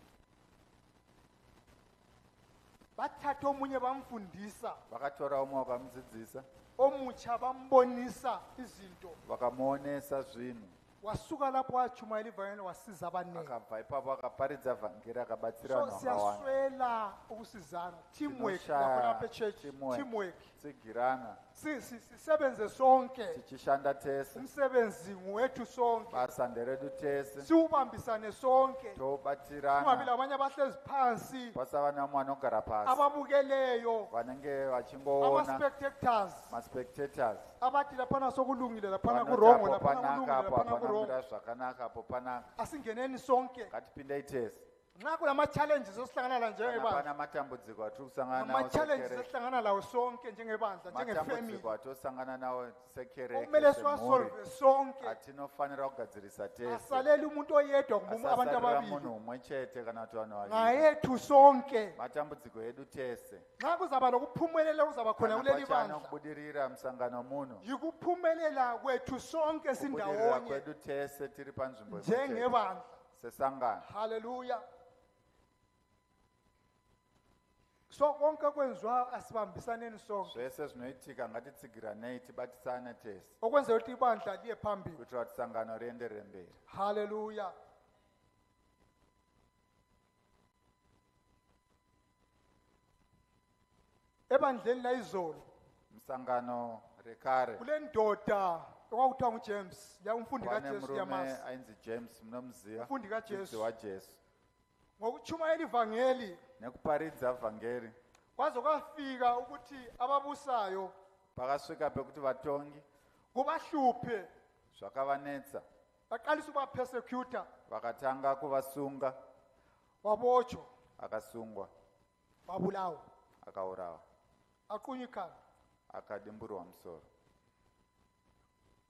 Bathatha omunye bamfundisa, Vakatora umwe vakamudzidzisa, omutsha bambonisa izinto. vakamuonesa zvinhu. Wasuka lapho wachumayela ivangeli wasiza abaningi. Akabva ipapo akaparidza vhangeri akabatsira So vanhu vakawanda. siyaswela ukusizana, teamwork Tinoshaya lapho lapha echurch, teamwork. teamwork. Tsigirana, Sisebenze sonke, tichishanda tese, umsebenzi nguwethu sonke, basa nderedu tese, siubambisane sonke. Kungabi tobatsirana. labanye abahlezi phansi, Pasava namwe anogara pasi, ababukeleyo, vanenge vachingoona, ama-spectators, maspectators. abathi laphana sokulungile laphana kurongo Vanotapo laphana panaka kulungile apo laphana kurongo. hapanamira zvakanaka apo panaka. Asingeneni sonke. Ngatipindei tese. Nxa kulama-challenges esihlangana la Kana njengebandla, pana matambudziko atiri kusangana nawo ama-challenges sekereke, esihlangana lawo sonke njengebandla, njengefamily, matambudziko atosangana nawo sekereke okumele semhuri, siwasolve sonke. atinofanira kugadzirisa tese. Asaleli umuntu oyedwa kumbe abantu Asasarira ababili, munhu umwe chete kana kuti vanhu vaviri. ngayethu sonke. Matambudziko edu tese. Nxa kuzaba lokuphumelela kuzaba khona Kana kuleli pachano bandla, kubudirira musangano muno. yikuphumelela kwethu sonke Kubudirira sindawonye kwedu tese tiri panzvimbo imwe chete. njengebandla. Sesangano. Haleluya. So konke kwenziwa asibambisaneni sonke Zvese zvinoitika ngatitsigiranei tibatisane tese. okwenza ukuthi ibandla liye phambili. Kuitira kuti sangano rienderere mberi. Haleluya. Ebandleni la izolo Musangano rekare. kule ndoda okwakuthiwa nguJames, umfundi Pane kaJesu murume yamasi, ainzi James munomuziva. umfundi kaJesu. Mudzidzi waJesu. Ngokuchumayela ivangeli Nekuparidza vhangeri. kwaze kwafika ukuthi ababusayo Pakasvika pekuti vatongi kubahluphe, zvakavanetsa. baqalisa ukubapersecutor, Vakatanga kuvasunga, wabotshwa, akasungwa, wabulawa, akaurawa, aqunywa ikhanda. akadimburwa musoro.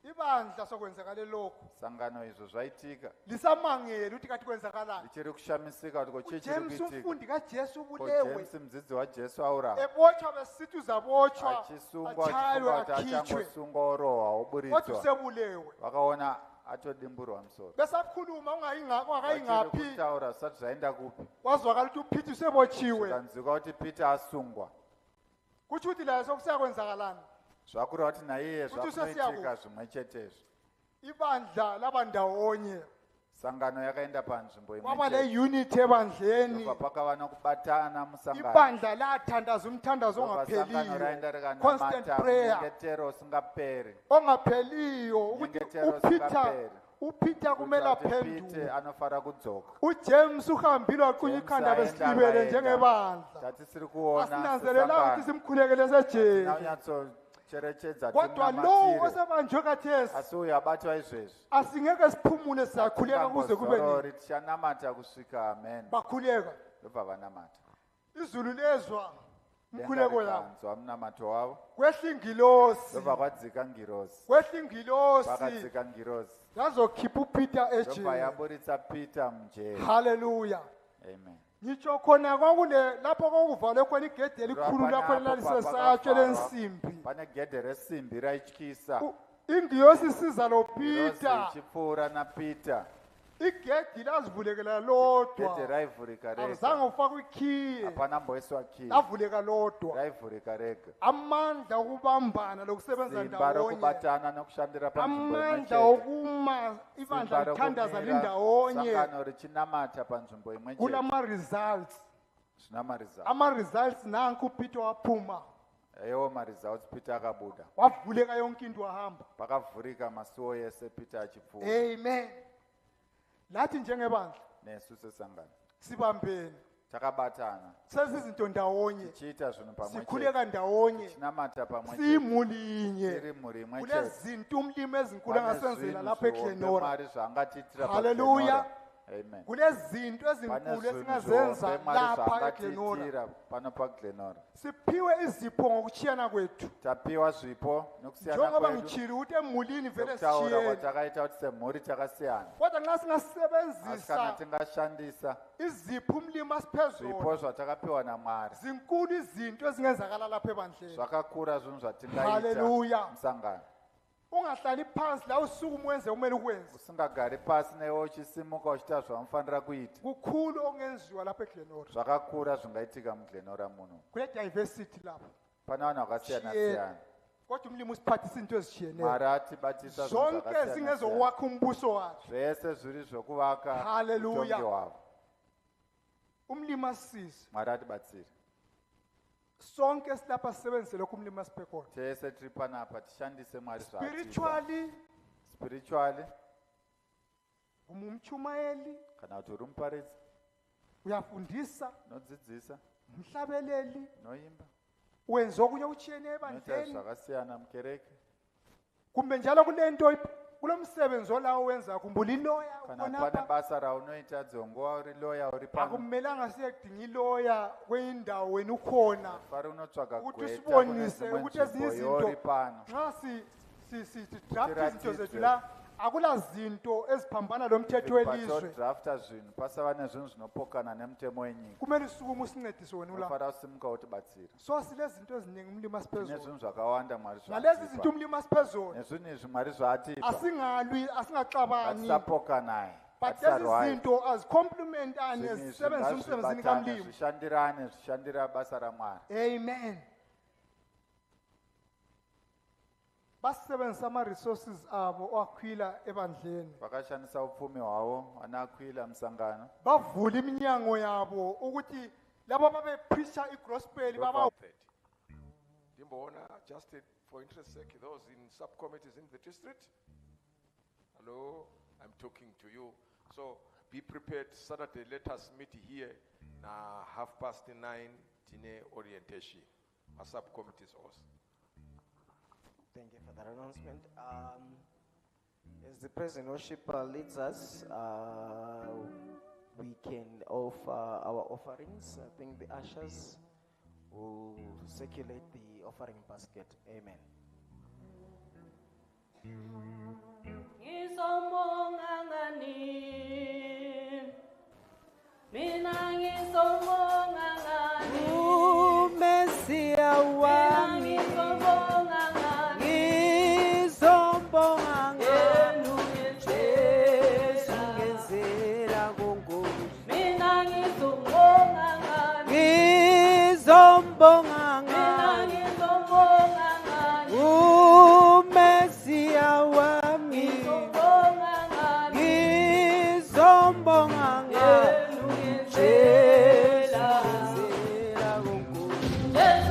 Ibandla sokwenzakale lokho Sangano izvo zvaitika. lisamangela ukuthi kathi kwenzakalani. Lichiri kushamisika kuti ko chii chiri uJames kuitika. umfundi kaJesu Ko ubulewe, James mudzidzi waJesu aurawa. ebotshwa besithi uzabotshwa, Achisungwa atshaywe, achifunga kuti akhitshwe, achangosungwa orohwa kodwa oburidzwa. usebulewe. Vakaona atodimburwa musoro. Besakhuluma Vachiri ungayingaphi, kutaura zvisati zvaenda kupi. wazwakala ukuthi uPeter usebotshiwe. Zvikanzwika kuti Peter asungwa. Kutsho ukuthi la sokusakwenzakalani. Zvakureva kuti naiye Kuti zvakunoitika usesiyakufa. zvimwe chetezvo. Ibandla labandawonye sangano yakaenda panzvimbo kwaba imwe ne-unity ebandleni ndobva pakava nokubatana musangano ibandla lathandaza umthandazo ndobva sangano ongapheliyo raenda constant rikanamata prayer munyengetero usingaperi ongapheliyo ukuthi Nyengetero upeter singaperi. upeter kumele Kuitira kuti aphendule Pete anofara kudzoka ujames uhambile waqunya James ikhanda aenda besilibele akaenda. njengebandla tatisiri kuona asinanzelelanga ukuthi simkhulekele sejele naonyatsocherechedza kodwa lo timunamatire osebanjwe kathesi asi uyo abatwa izvezvi asingeke siphumule sizakhuleka kuze kube nini Tambozorori, tichanamata kusvika amen bakhuleka ndobva vanamata izulu lezwa umkhuleko yabo rikanzwa munamato wavo kwehla ingilosi ndobva kwadzika ngirozi kwehla ingilosi vakadzika ngirozi yazokhipha upeter ndobva ejele yaburitsa Peter mujeri haleluya amen ngitsho khona kwakule lapho kwakuvalwe khona igede elikhulu lapho elalisesatshwe lensimbi pane gedhe resimbi raityisa ingilosi isiza lo ngirozi peter ichipfuura naPeter igedi lazivulekela lodwa gedhe raivhurika rega azange ufakwe ikhiye hapana mboiswa kiyi lavuleka lodwa raivhurika rega amandla okubambana lokusebenza simba ndawonye rokubatana nokushandira panzvimbo amandla imwe okuma ibandla lithandaza lindawonye sangano richinamata panzvimbo imwe kula chete ma-results zvina maresults ama-results nanku upeter waphuma ewo maresults Peter akabuda wavuleka yonke into wahamba pakavhurika masuo yese Peter achipfuura amen lathi njengebandla nesu sesangano sibambene takabatana senza izinto ndawonye tichiita zvinhu pamwe chete sikhuleka ndawonye tinamata pamwe chete siyimhuli inye tiri mhuri imwe kule chete zinto umlimi ezinkulu Pane angasenzela zvinhu lapha zviombe eklenora mari zvaangatiitira Hallelujah. paKlenora. Amen. kule zinto Pane ezinkulu zvinhu esingazenza zviombe mari lapha eklenora zvaangatiitira pano paKlenora. siphiwe izipho ngokuchiyana kwethu tapiwa zvipo nokusiyana njengoba kwedu ngichiri ukuthi emhulini vele nokutaura sishiyene kwatakaita kuti semhuri takasiyana kodwa nxa asi kana singasebenzisa tingashandisa izipho umlimi asiphe zvipo zona zvatakapiwa naMwari zinkulu izinto ezingenzakala lapha ebandleni zvakakura zvinhu zvatingaita Hallelujah. musangano ungahlali phansi la usuku wenze kumele ukwenze usingagari pasi newe uchisimuka uchiita zvaunofanira kuita kukhulu okungenziwa lapha eklenora zvakakura zvingaitika muKlenora muno kule diversity lapho pane vanhu vakasiyana Chiyena. siyana kodwa umlimi usiphathisa into ezijiyeneyo Mwari atibatisa zvinhu zonke zvakasiyana siyana. zingezowakha umbuso wakhe zvese zviri zvokuvaka Hallelujah. utongi hwavo umlimi asisize Mwari atibatsire sonke silapha sisebenzisele kumlimi asiphe khona tese tiri panapa tishandise Mwari zvaatipa spiritually spiritually umumchumayeli kana kuti uri muparidzi uyafundisa nodzidzisa umhlabeleli noimba wenza okunye okuchiyeneyo noita ebandleni zvakasiyana mukereke kumbe njalo kule nto kulo msebenzi olawo wenza khumbula iloya kana pane khonapha basa raunoita dzongowa uri loya uri pano akumelanga siyedinga iloya kweyindawo wena ukhona fari unotsvaga ukuthi gweta usibonise kune ukuthi dzimwe ezinye nzvimbo yori izinto pano nxa sidrafta izinto Tiratidze. zethu la akula zinto eziphambana lo mthetho welizwe patodrafta zvinhu pasava nezvinhu zvinopokana nemutemo wenyika kumele sukuma usincedise wena ula unofanira kusimuka utibatsira so sile zinto eziningi umlimi tine asiphezulu zvinhu zvakawanda Mwari nalezi zinto zvaatipa umlimi asiphezulu nezvinhu izvi Mwari zvaatipa asingalwi asingaxabani hatisapoka naye but lezi hatisarwai zinto azicomplementani zvinhu izvi zisebenza emsebenzini ngazvibatane kamlimi zvishandirane zvishandira basa raMwari amen basebenzisa ama-resources abo oakhwila ebandleni vakashandisa upfumi hwavo vanakwila musangano bavula iminyango yabo ukuthi labo babepreacha igospel baba Dimboona, just for interest sake, those in subcommittees in the district. Hello, I'm talking to you. So be prepared. Saturday, let us meet here. 9:30, tine orientation. Our subcommittees also. Thank you for that announcement. As the President Worshipper leads us, we can offer our offerings. I think the ushers will circulate the offering basket. Amen. Ngizombonga ngani, mina ngizombonga ngani, uMesiya wami ngizombonga ngani, ngizombonga yenu Jesu ngenzela kongozi mina ngizombonga ngani, ngizombonga mina ngani ngizombonga ngani, uMesiya wami ngizombonga ngani, sizombonga ngani Jesu ngizela kuNkulunkulu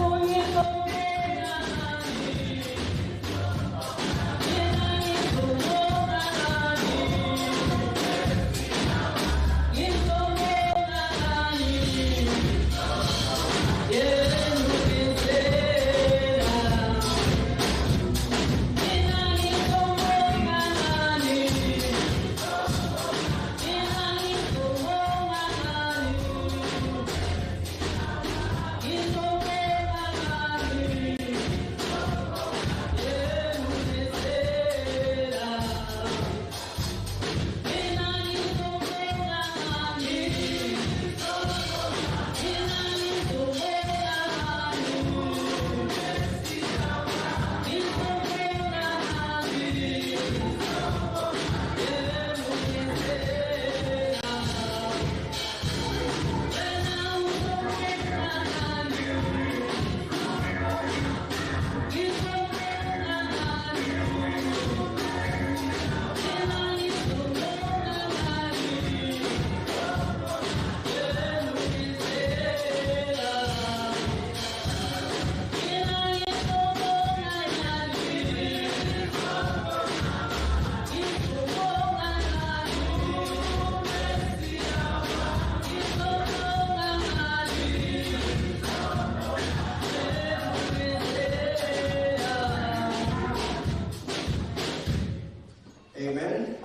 Amen.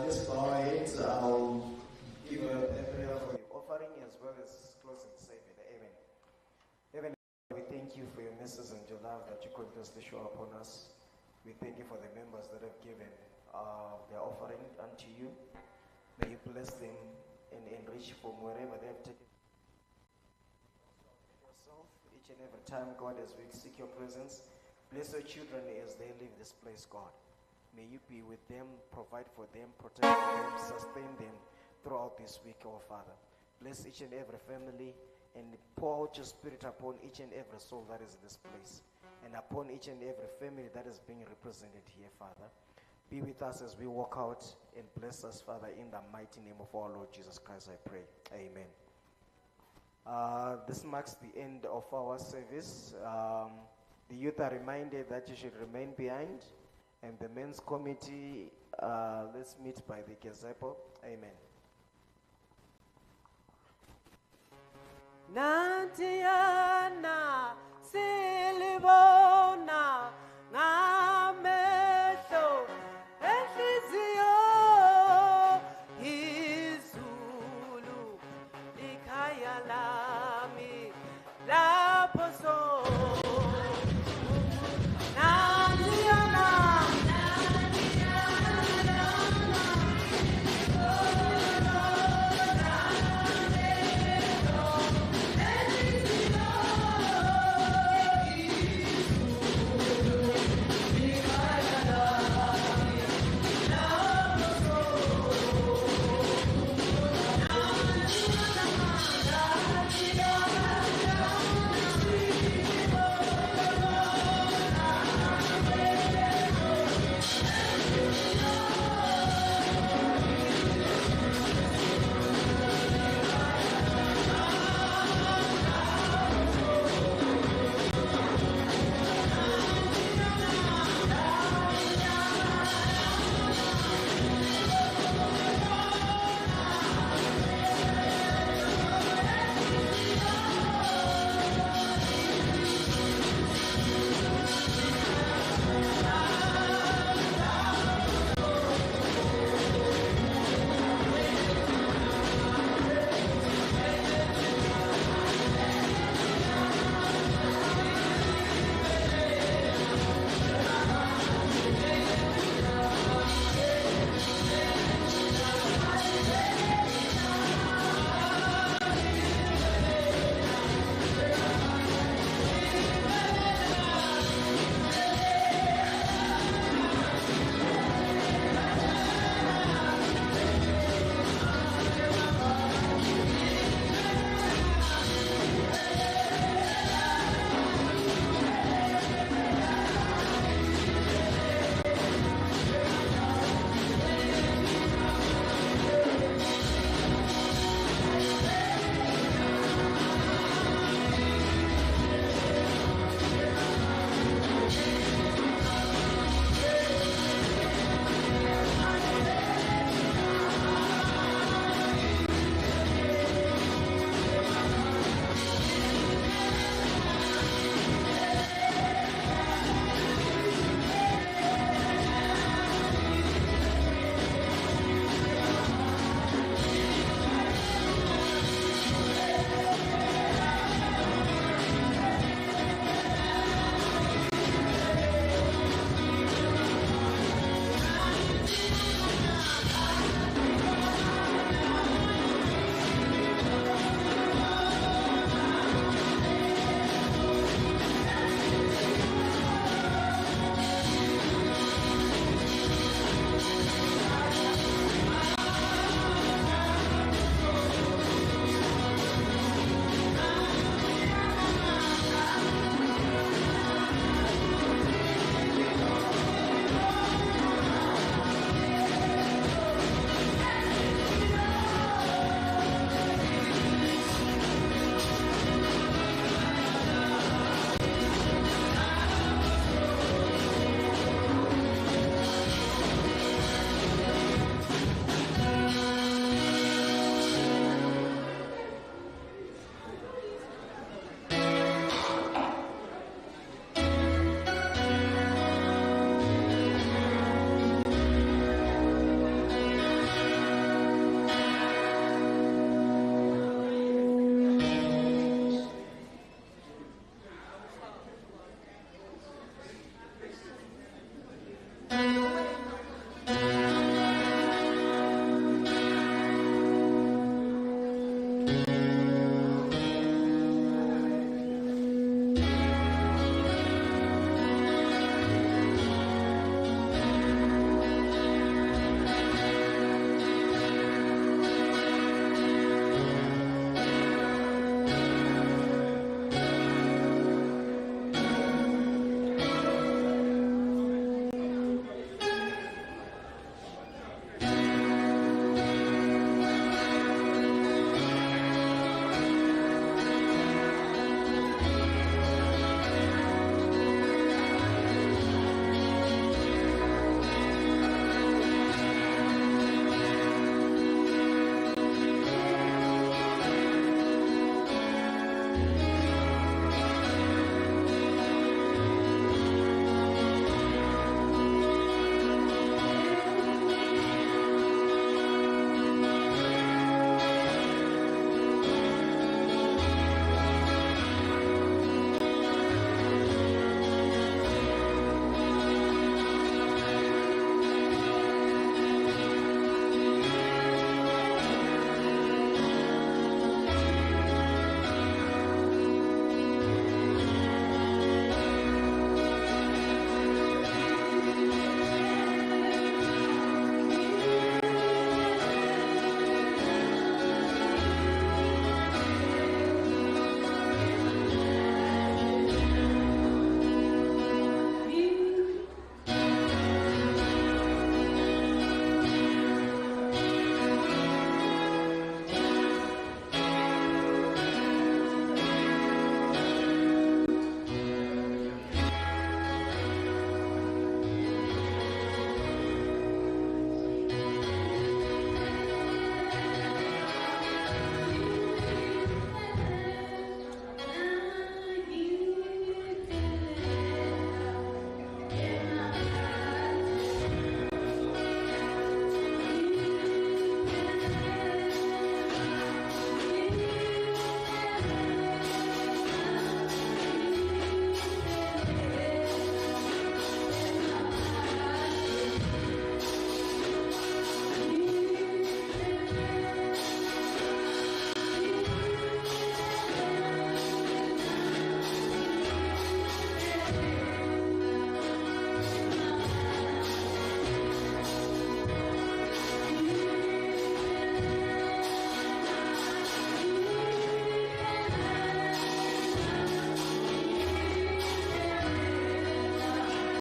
Let's bow our heads. I'll give a prayer for you. Offering as well as closing statement. Amen. Heavenly Father, we thank you for your mercies and your love that you continuously show upon us. We thank you for the members that have given their offering unto you. May you bless them and enrich from wherever they have taken yourself each and every time, God, as we seek your presence. Bless your children as they leave this place, God. May you be with them, provide for them, protect them, sustain them throughout this week, oh Father. Bless each and every family and pour out your spirit upon each and every soul that is in this place and upon each and every family that is being represented here, Father. Be with us as we walk out and bless us, Father, in the mighty name of our Lord Jesus Christ, I pray. Amen. This marks the end of our service. The youth are reminded that you should remain behind. And the men's committee, let's meet by the gazebo. Amen. Nantiana Silver